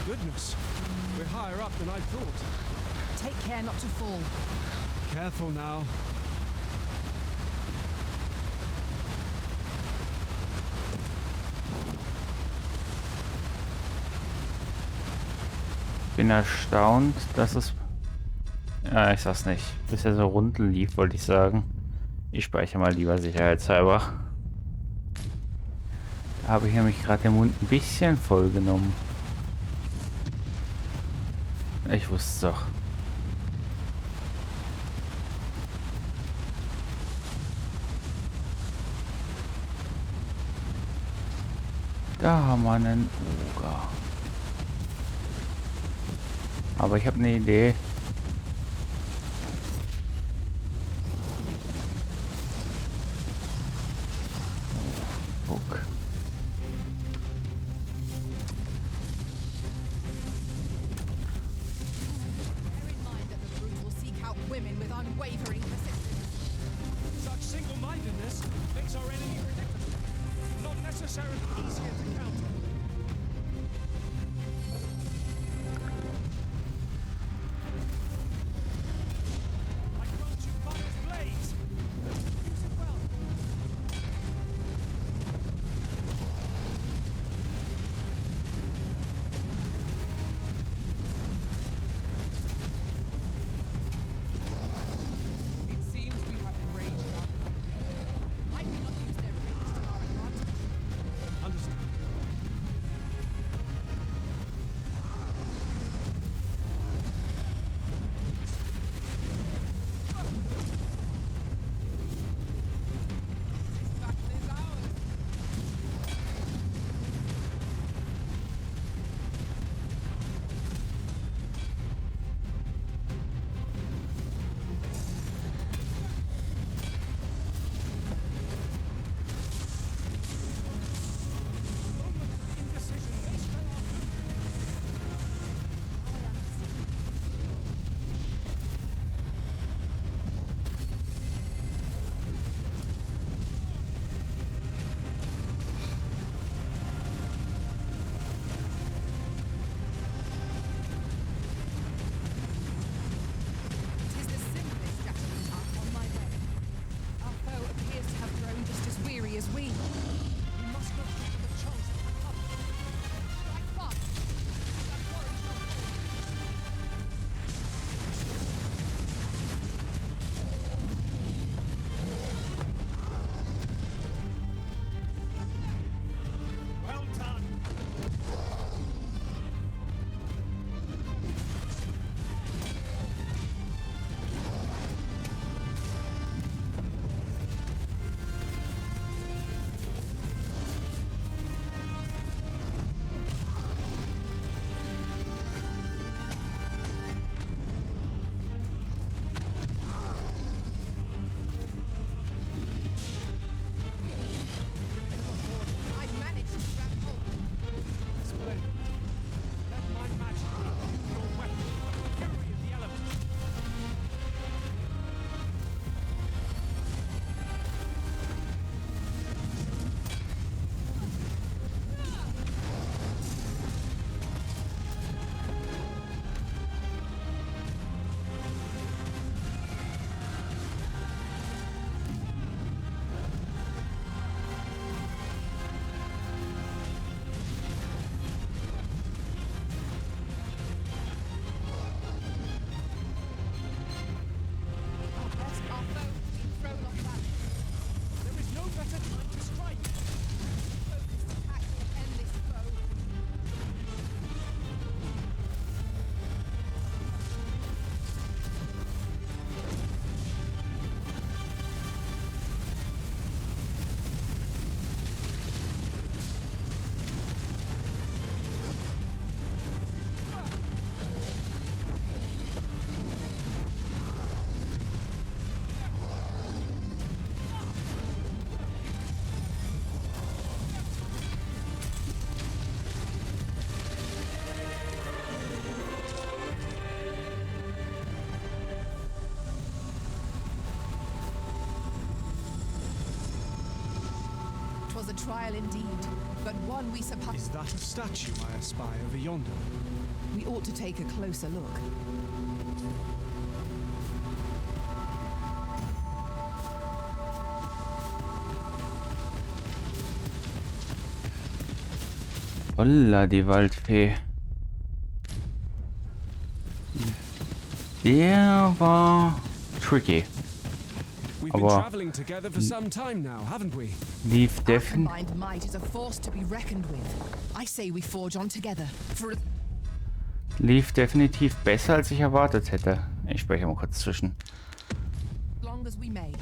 Speaker 9: Goodness, we're higher up than I thought.
Speaker 13: Take care not to fall.
Speaker 9: Careful now.
Speaker 1: Bin erstaunt, dass es... Ja, ich sag's nicht. Bisher so rund lief, wollte ich sagen. Ich speichere mal lieber sicherheitshalber. Da habe ich nämlich gerade den Mund ein bisschen voll genommen. Ich wusste es doch. Da haben wir einen Oger. Aber ich habe eine Idee. Guck.
Speaker 9: Such single-mindedness makes our enemy predictable, not necessarily easier to counter.
Speaker 13: trial indeed, but one we surpass.
Speaker 9: Is that a statue I espy over yonder?
Speaker 13: We ought to take a closer look.
Speaker 1: Holla, die Waldfee. Der war tricky.
Speaker 9: We've been
Speaker 1: Aber
Speaker 9: traveling together for some time now, haven't we?
Speaker 1: lief definitiv.
Speaker 13: Combined might is a force to be reckoned with. I say we forge on together for
Speaker 1: Lief definitiv besser, als ich erwartet hätte. Ich spreche mal kurz zwischen.
Speaker 13: as long as we may.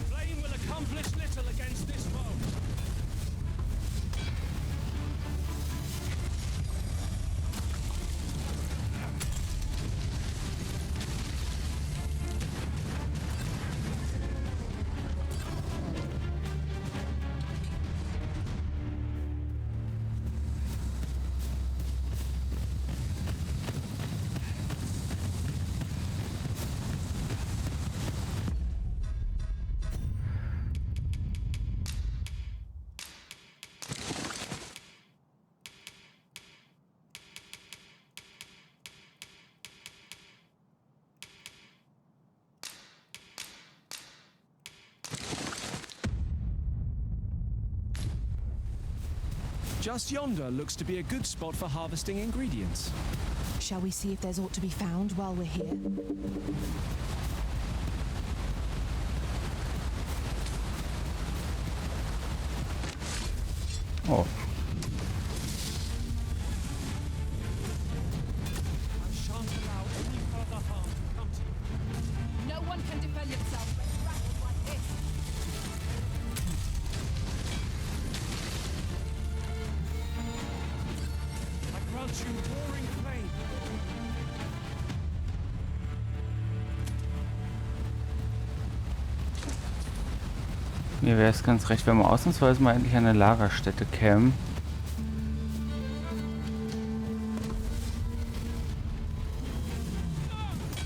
Speaker 9: Flame will accomplish little against this foe. Just yonder looks to be a good spot for harvesting ingredients.
Speaker 13: Shall we see if there's aught to be found while we're here?
Speaker 1: Oh.
Speaker 9: I shan't allow any further harm to come to you.
Speaker 13: No one can defend himself when rattled like this.
Speaker 9: I grant you roaring flame.
Speaker 1: Mir wäre es ganz recht, wenn wir ausnahmsweise mal endlich an eine Lagerstätte kämen.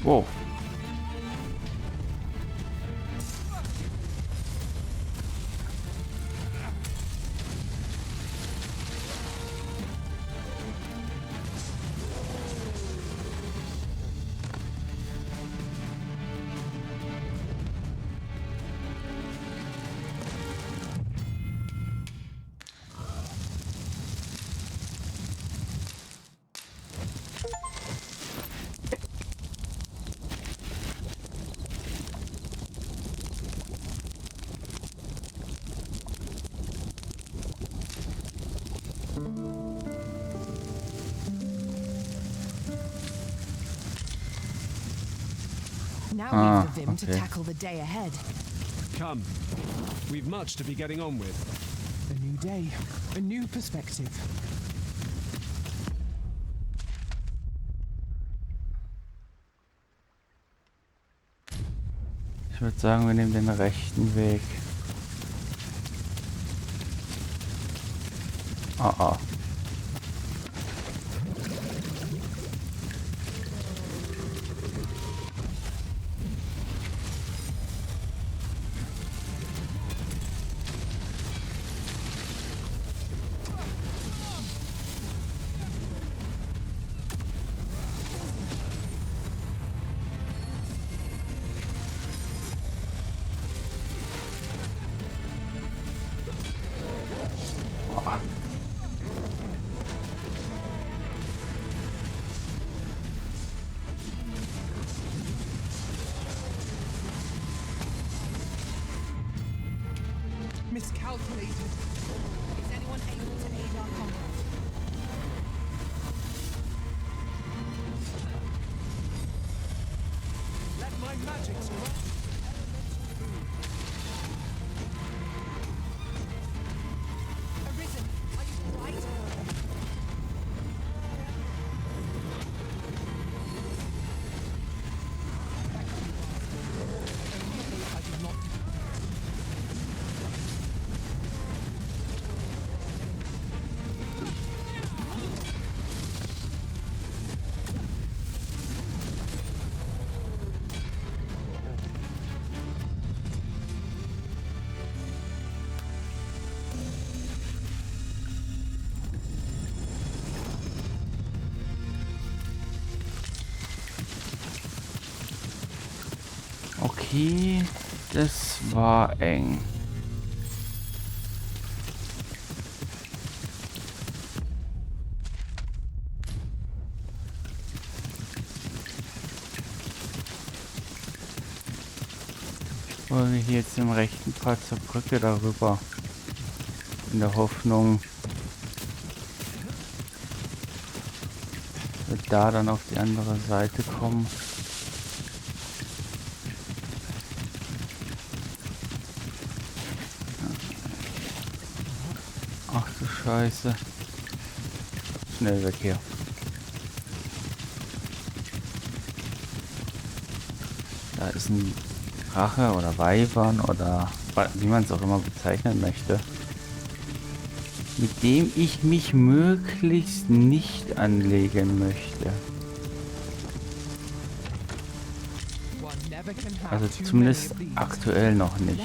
Speaker 1: Wow.
Speaker 13: Now we've the vim to tackle the day ahead.
Speaker 9: Come. We've much to be getting on with.
Speaker 2: A new day, a new perspective.
Speaker 1: Ich würde sagen, wir nehmen den rechten Weg. Ah, ah.
Speaker 13: Miscalculated. Is anyone able to aid our combat?
Speaker 9: Let my magic surround.
Speaker 13: Arisen, are you right? I did not.
Speaker 1: Okay, das war eng. Wollen wir hier jetzt im rechten Part zur Brücke darüber. In der Hoffnung, wir da dann auf die andere Seite kommen. Ach du Scheiße. Schnell weg hier. Da ist ein Drache oder Weibern oder wie man es auch immer bezeichnen möchte, mit dem ich mich möglichst nicht anlegen möchte. Also zumindest aktuell noch nicht.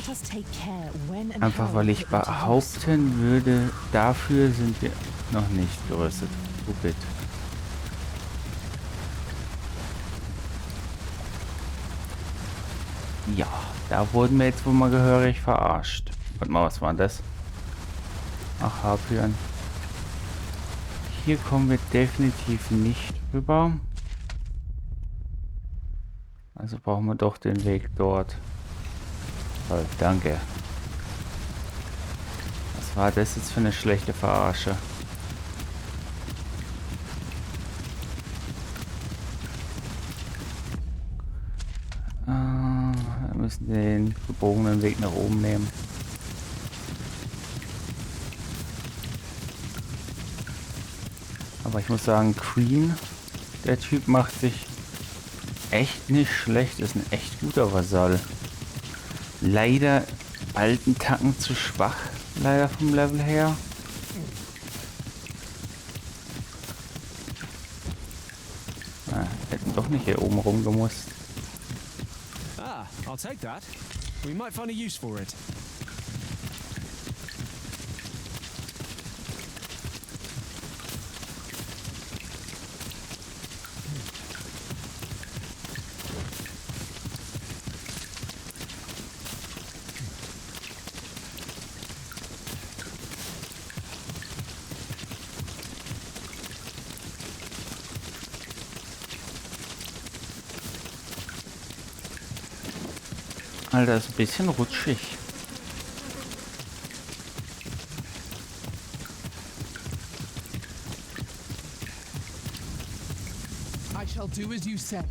Speaker 1: Einfach weil ich behaupten würde, dafür sind wir noch nicht gerüstet. Oh bitte. Ja, da wurden wir jetzt wohl mal gehörig verarscht. Warte mal, was war das? Ach, Harpyen. Hier kommen wir definitiv nicht rüber. Also brauchen wir doch den Weg dort. Oh, danke. Was war das jetzt für eine schlechte Verarsche? Wir müssen den gebogenen Weg nach oben nehmen. Aber ich muss sagen, Queen, der Typ macht sich echt nicht schlecht, ist ein echt guter Vasall. Leider alten Tacken zu schwach, leider vom Level her. Hätten doch nicht hier oben rumgemusst.
Speaker 9: Ah, I'll take that. We might find a use for it.
Speaker 1: Alter, ist ein bisschen rutschig.
Speaker 2: I shall do as you said.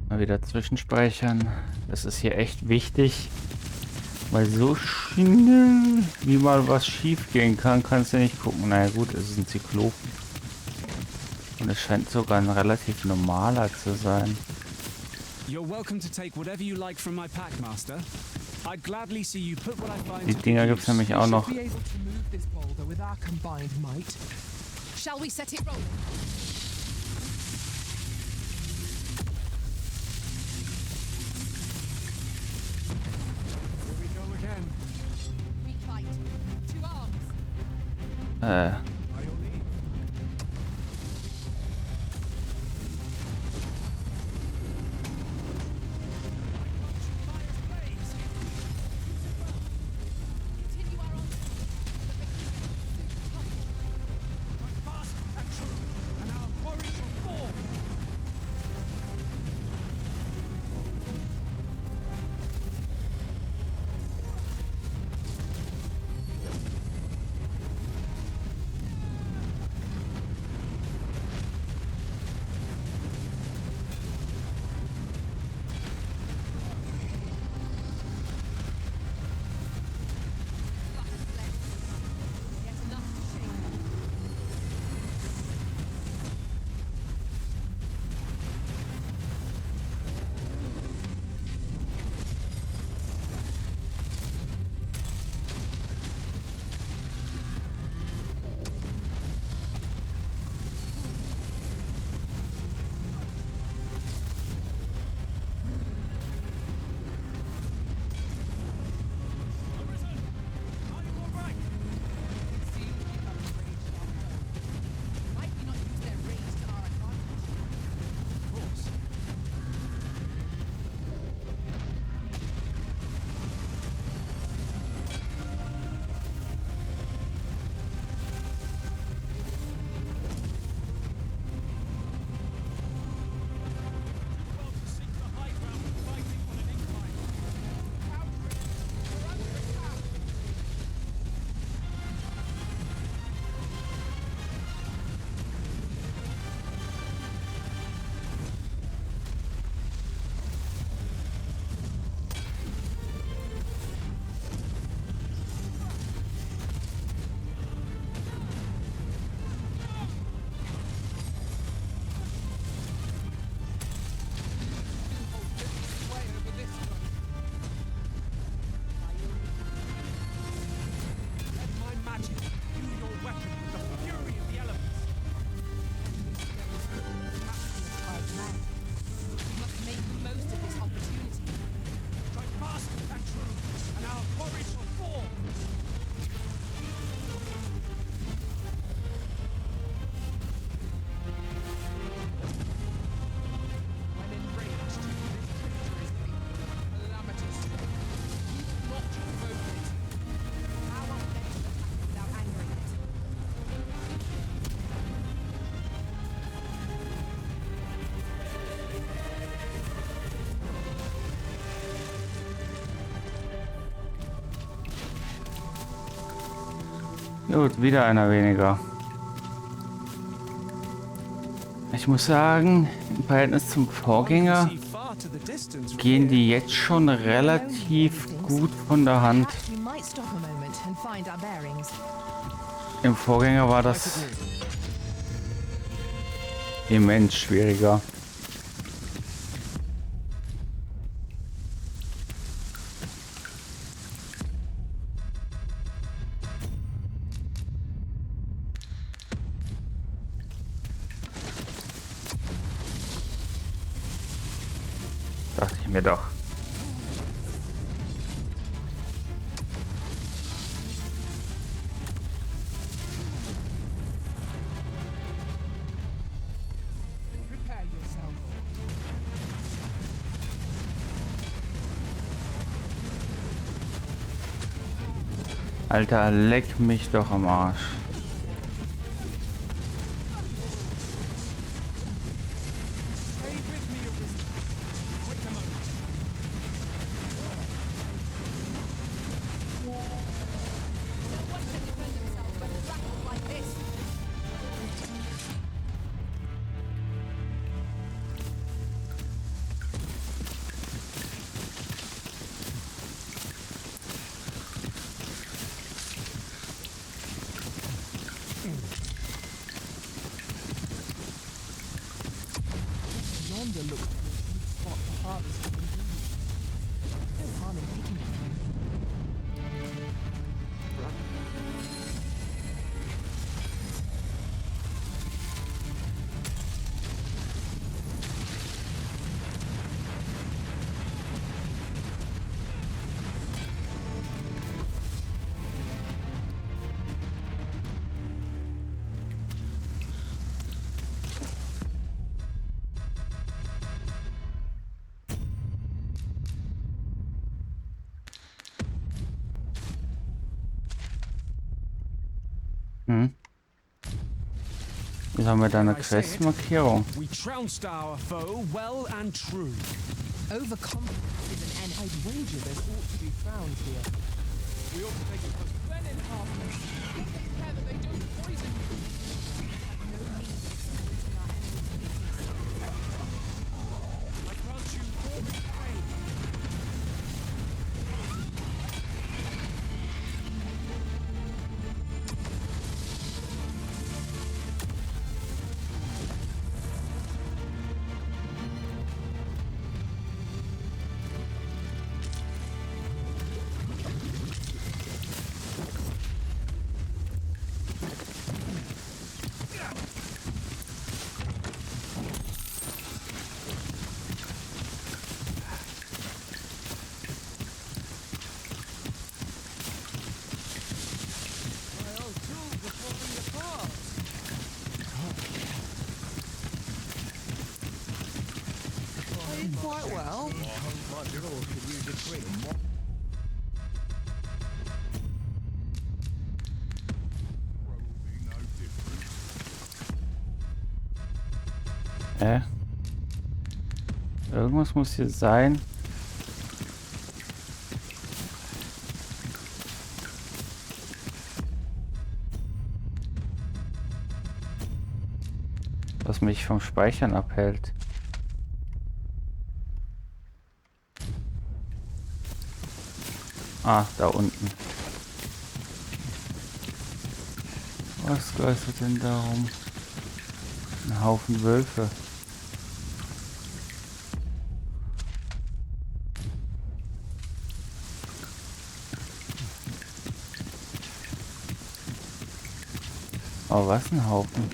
Speaker 1: Mal wieder zwischenspeichern. Das ist hier echt wichtig. Weil so schnell, wie mal was schief gehen kann, kannst du nicht gucken. Naja gut, es ist ein Zyklop. Und es scheint sogar ein relativ normaler zu sein.
Speaker 14: You're welcome to take whatever you like from my pack, Master. I'd gladly see you put what I find
Speaker 1: Die
Speaker 14: to
Speaker 1: Dinger
Speaker 14: good
Speaker 1: gibt es
Speaker 14: use.
Speaker 1: nämlich auch noch.
Speaker 13: Shall we set it rolling?
Speaker 9: Here we go again.
Speaker 13: We fight. To arms.
Speaker 9: By your leave.
Speaker 13: Continue our on.
Speaker 6: Fast and true, and our warriors will fall.
Speaker 1: Gut, wieder einer weniger. Ich muss sagen, im Verhältnis zum Vorgänger gehen die jetzt schon relativ gut von der Hand.
Speaker 13: We might stop a moment and find our bearings.
Speaker 1: Im Vorgänger war das immens schwieriger. Dachte ich mir doch. Alter, leck mich doch am Arsch.
Speaker 2: Yonder looks like a spot for harvesting ingredients. No harm in picking them.
Speaker 1: Jetzt haben wir da eine Questmarkierung.
Speaker 14: We trounced our foe well and true.
Speaker 13: Overconfidence is an enemy.
Speaker 2: I'd wager there's ought to be found here.
Speaker 14: We ought to take it close.
Speaker 2: When in harmony, take care that they don't poison you.
Speaker 14: I grant you all the pain.
Speaker 6: Quite well. My girl could use a drink.
Speaker 1: Irgendwas muss hier sein. Was mich vom Speichern abhält. Ah, da unten. Was geistert denn darum? Ein Haufen Wölfe. Oh, was ein Haufen.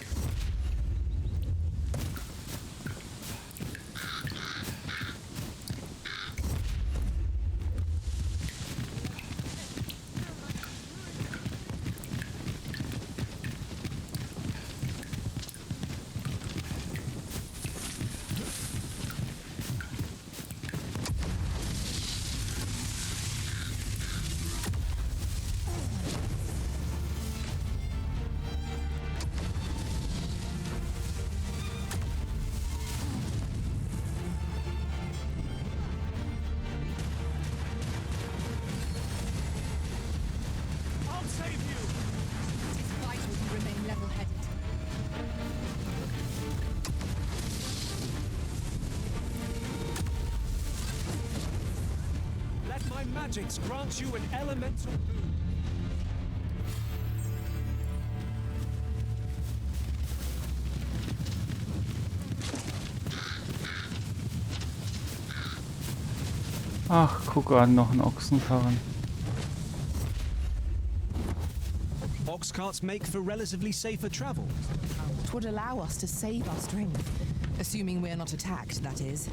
Speaker 9: magics grant you an elemental boon.
Speaker 1: Ach, guck an, noch ein Ochsenkarren.
Speaker 9: Ox carts make for relatively safer travel.
Speaker 13: It would allow us to save our strength. Assuming we're not attacked, that is.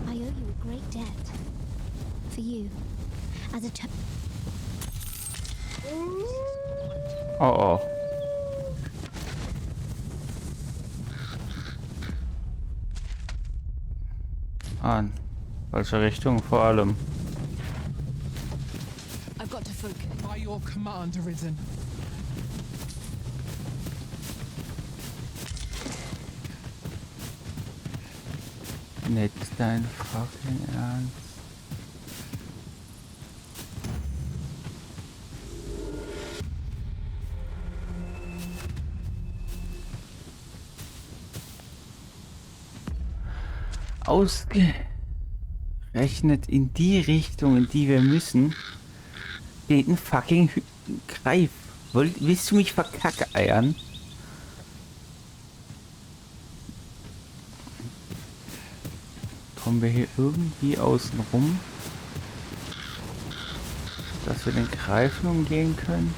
Speaker 12: I owe you a great debt. For you. As a
Speaker 1: Oh oh. An. Falsche Richtung vor allem.
Speaker 13: I've got to focus. By your command, Arisen.
Speaker 1: Nicht dein fucking Ernst. Ausgerechnet in die Richtung, in die wir müssen, geht ein fucking Greif. Willst du mich verkackeiern? Kommen wir hier irgendwie außen rum, dass wir den Greifen umgehen können?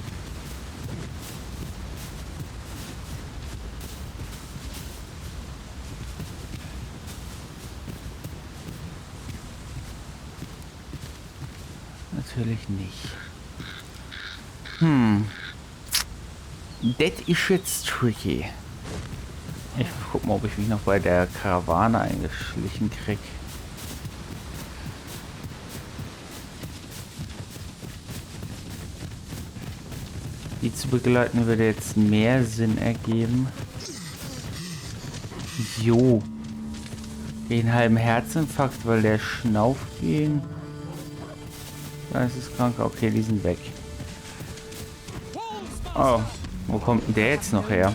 Speaker 1: Natürlich nicht. Das ist jetzt tricky. Ich guck mal, ob ich mich noch bei der Karawane eingeschlichen krieg. Die zu begleiten würde jetzt mehr Sinn ergeben. Jo. Den halben Herzinfarkt, weil der schnauft gehen. Geisteskrank. Okay, die sind weg. Oh, wo kommt denn der jetzt noch her?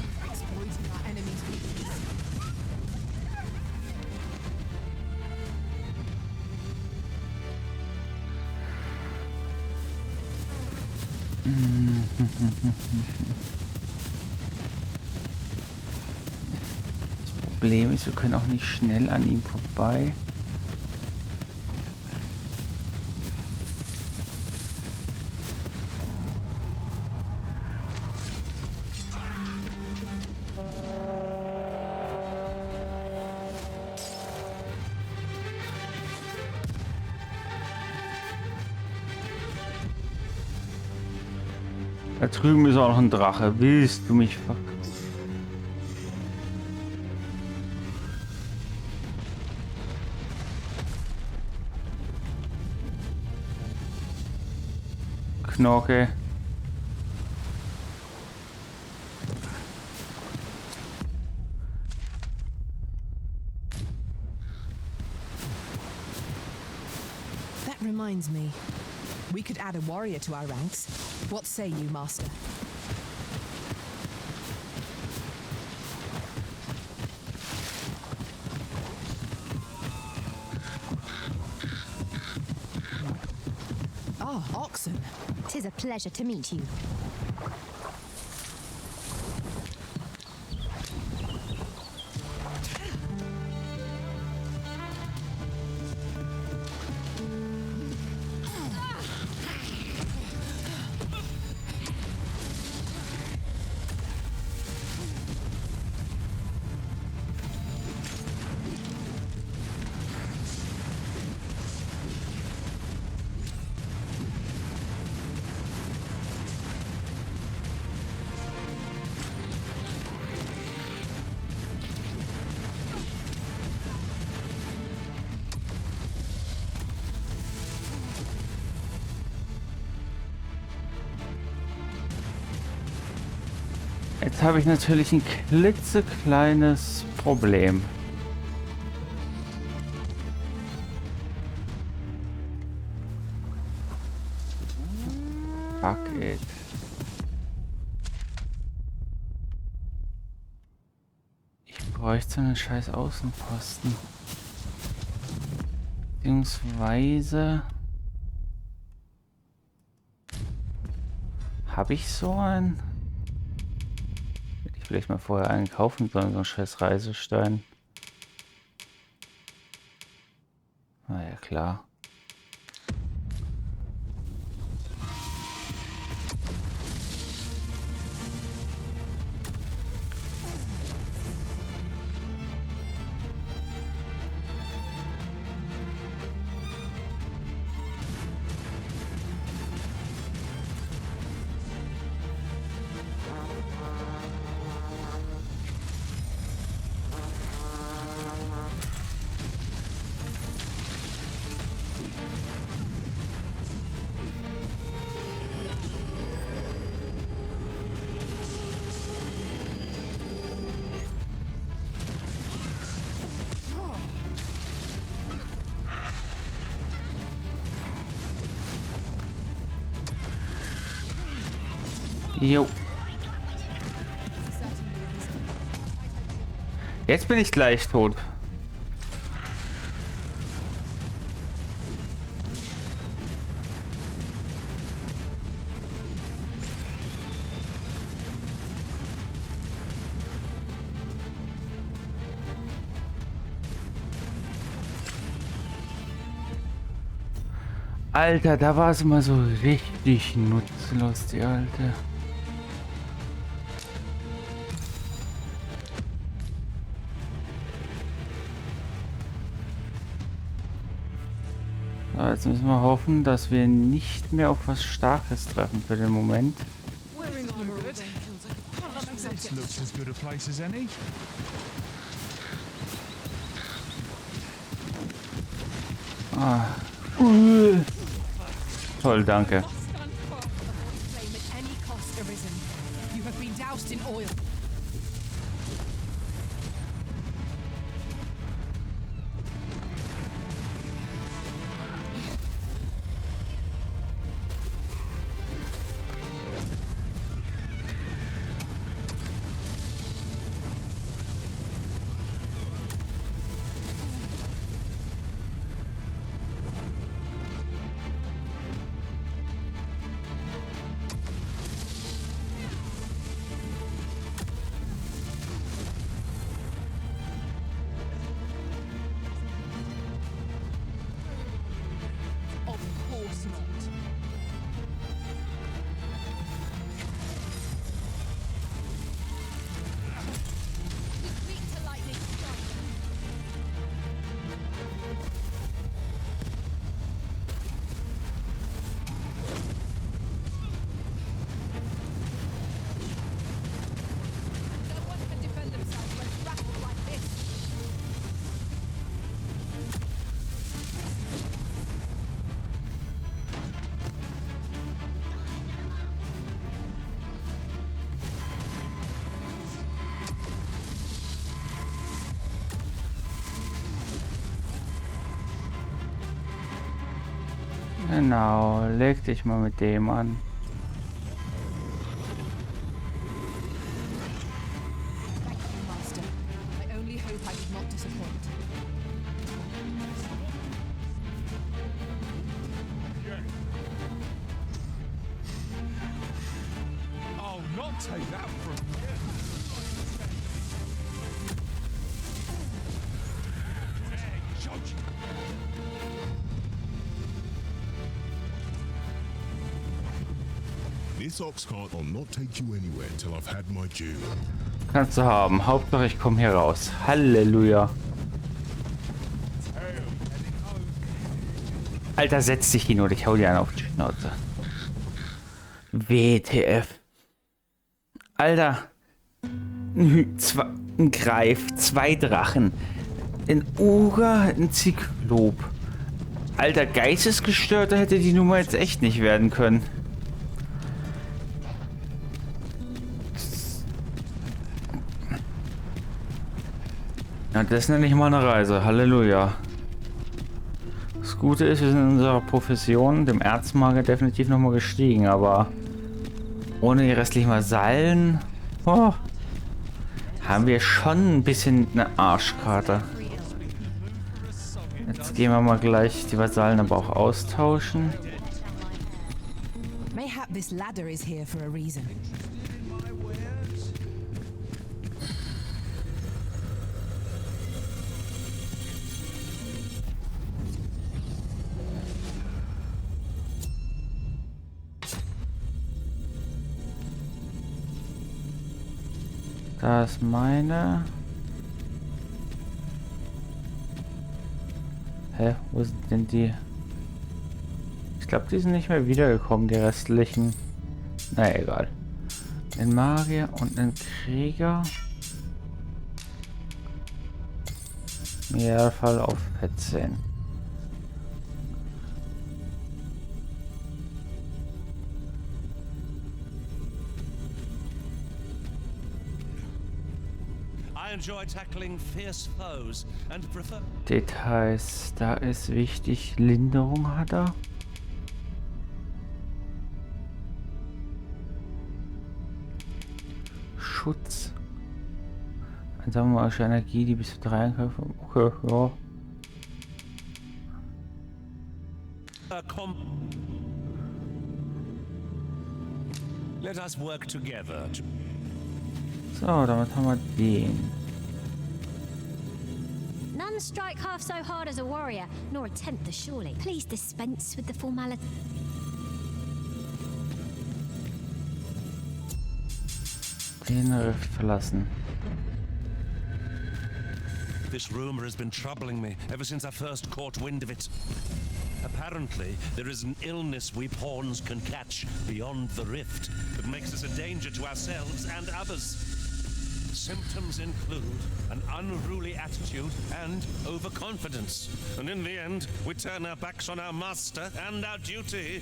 Speaker 1: Das Problem ist, wir können auch nicht schnell an ihm vorbei. Da drüben ist auch noch ein Drache. Willst du mich ver... Knorke.
Speaker 13: That reminds me. We could add a warrior to our ranks. What say you, Master? Ah, oxen.
Speaker 5: 'Tis a pleasure to meet you.
Speaker 1: Jetzt habe ich natürlich ein klitzekleines Problem. Fuck it. Ich bräuchte einen scheiß Außenposten. Beziehungsweise... Habe ich so einen? Hätte ich vielleicht mal vorher einen kaufen sollen, so einen scheiß Reisestein. Na ja, klar. Jo. Jetzt bin ich gleich tot. Alter, da war es mal so richtig nutzlos, die Alte. So, jetzt müssen wir hoffen, dass wir nicht mehr auf was Starkes treffen für den Moment.
Speaker 20: Looks as good a place as any.
Speaker 1: Ah. Toll, danke. Genau, leg dich mal mit dem an.
Speaker 20: I'll not take that from you.
Speaker 15: This ox cart will not take you anywhere till I've had my due.
Speaker 1: Kannst du haben. Hauptsache ich komme hier raus. Halleluja. Alter, setz dich hin oder ich hau dir einen auf die Schnauze. WTF. Alter. Ein Greif, 2 Drachen. Ein Oger, ein Zyklop. Alter, Geistesgestörter hätte die Nummer jetzt echt nicht werden können. Das nenne ich mal eine Reise. Halleluja. Das Gute ist, wir sind in unserer Profession, dem Erzmagier, definitiv nochmal gestiegen, aber ohne die restlichen Vasallen haben wir schon ein bisschen eine Arschkarte. Jetzt gehen wir mal gleich die Vasallen aber auch austauschen.
Speaker 13: Mayhap this ladder is here for a reason.
Speaker 1: Da ist meine. Hä? Wo sind denn die? Ich glaube, die sind nicht mehr wiedergekommen, die restlichen. Na egal. Ein Magier und ein Krieger. Im Idealfall auf 14. Details, da ist wichtig, Linderung hat er. Schutz. Einsame Energie, die bis zu 3 Angriffe. Okay, ja.
Speaker 6: Let us work together.
Speaker 1: So, damit haben wir den.
Speaker 12: None strike half so hard as a warrior, nor attempt the surely. Please dispense with the formality.
Speaker 1: Den Rift verlassen.
Speaker 6: This rumor has been troubling me ever since I first caught wind of it. Apparently, there is an illness we pawns can catch beyond the rift that makes us a danger to ourselves and others. Symptoms include an unruly attitude and overconfidence. And in the end, we turn our backs on our master and our duty.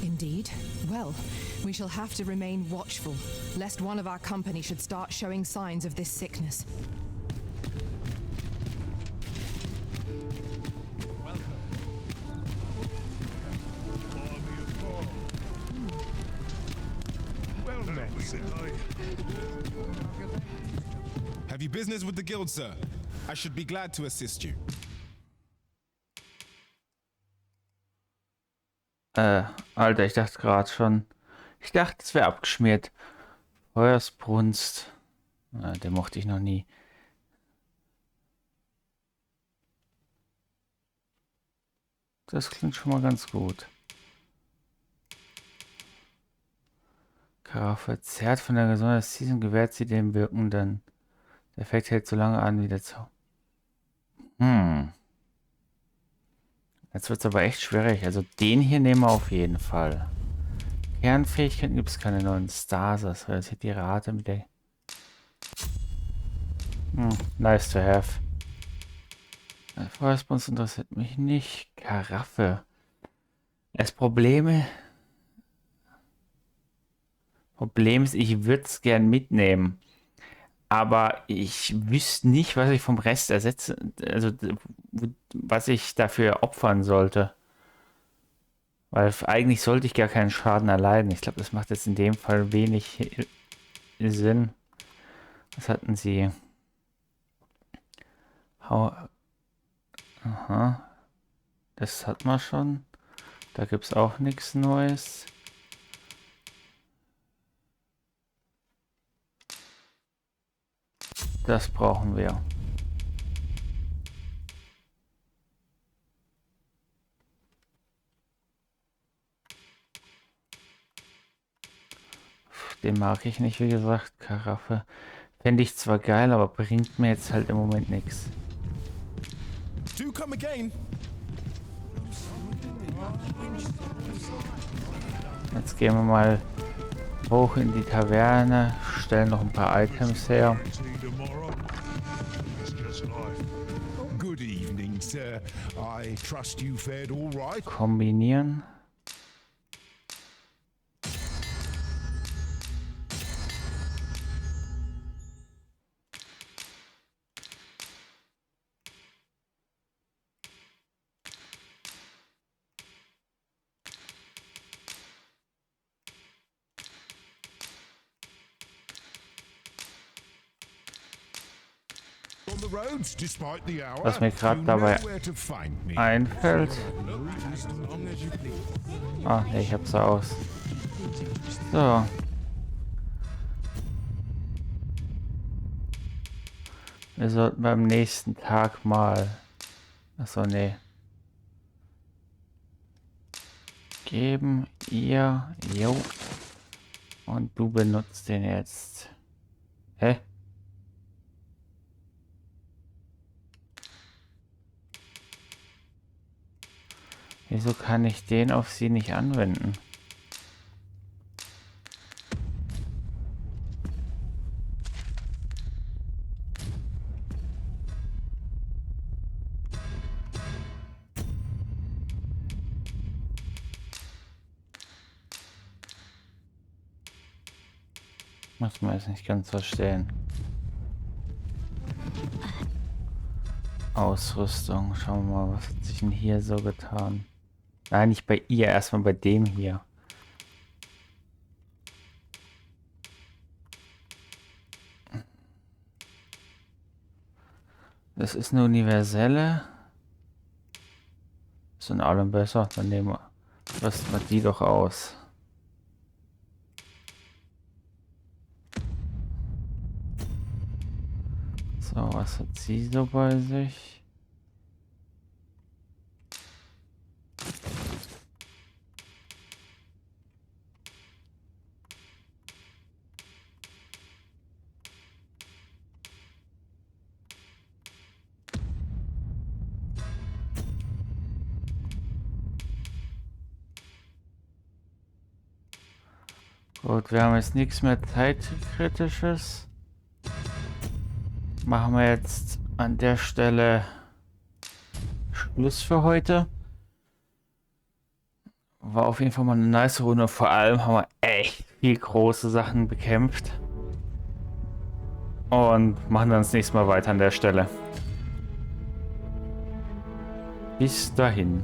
Speaker 13: Indeed. Well, we shall have to remain watchful, lest one of our company should start showing signs of this sickness.
Speaker 20: Have you business with the guild, sir? I should be glad to assist you.
Speaker 1: Alter, ich dachte gerade schon. Ich dachte, es wäre abgeschmiert. Feuersbrunst. Den mochte ich noch nie. Das klingt schon mal ganz gut. Karaffe zerrt von der Gesundheit des Ziels und gewährt sie dem Wirkenden. Der Effekt hält so lange an wie der Zauber. Jetzt wird es aber echt schwierig. Also den hier nehmen wir auf jeden Fall. Kernfähigkeiten gibt es keine neuen. Stasis reduziert die Rate mit der... nice to have. Feuersbrunst interessiert mich nicht. Karaffe. Das Problem ist, ich würde es gern mitnehmen. Aber ich wüsste nicht, was ich vom Rest ersetze. Also, was ich dafür opfern sollte. Weil eigentlich sollte ich gar keinen Schaden erleiden. Ich glaube, das macht jetzt in dem Fall wenig Sinn. Was hatten sie? Aha. Das hat man schon. Da gibt es auch nichts Neues. Das brauchen wir. Den mag ich nicht, wie gesagt. Karaffe. Fände ich zwar geil, aber bringt mir jetzt halt im Moment nichts. Jetzt gehen wir mal hoch in die Taverne, stellen noch ein paar Items her.
Speaker 15: Good evening, sir. I trust you fared all right.
Speaker 1: Kombinieren.
Speaker 15: roads despite the hour.
Speaker 1: Was mir gerade
Speaker 15: You
Speaker 1: dabei
Speaker 15: know where to find me.
Speaker 1: einfällt. Ah, nee, ich hab's aus. So. Wir sollten beim nächsten Tag mal... Achso, nee. Geben ihr... Jo. Und du benutzt den jetzt. Hä? Wieso kann ich den auf sie nicht anwenden? Muss man jetzt nicht ganz verstehen. Ausrüstung. Schauen wir mal, was hat sich denn hier so getan? Nein, nicht bei ihr, erstmal bei dem hier. Das ist eine universelle. Ist in allem besser. Dann nehmen wir, rüsten wir die doch aus. So, was hat sie so bei sich? Gut, wir haben jetzt nichts mehr Zeitkritisches. Machen wir jetzt an der Stelle Schluss für heute. War auf jeden Fall mal eine nice Runde. Vor allem haben wir echt viel große Sachen bekämpft. Und machen dann das nächste Mal weiter an der Stelle. Bis dahin.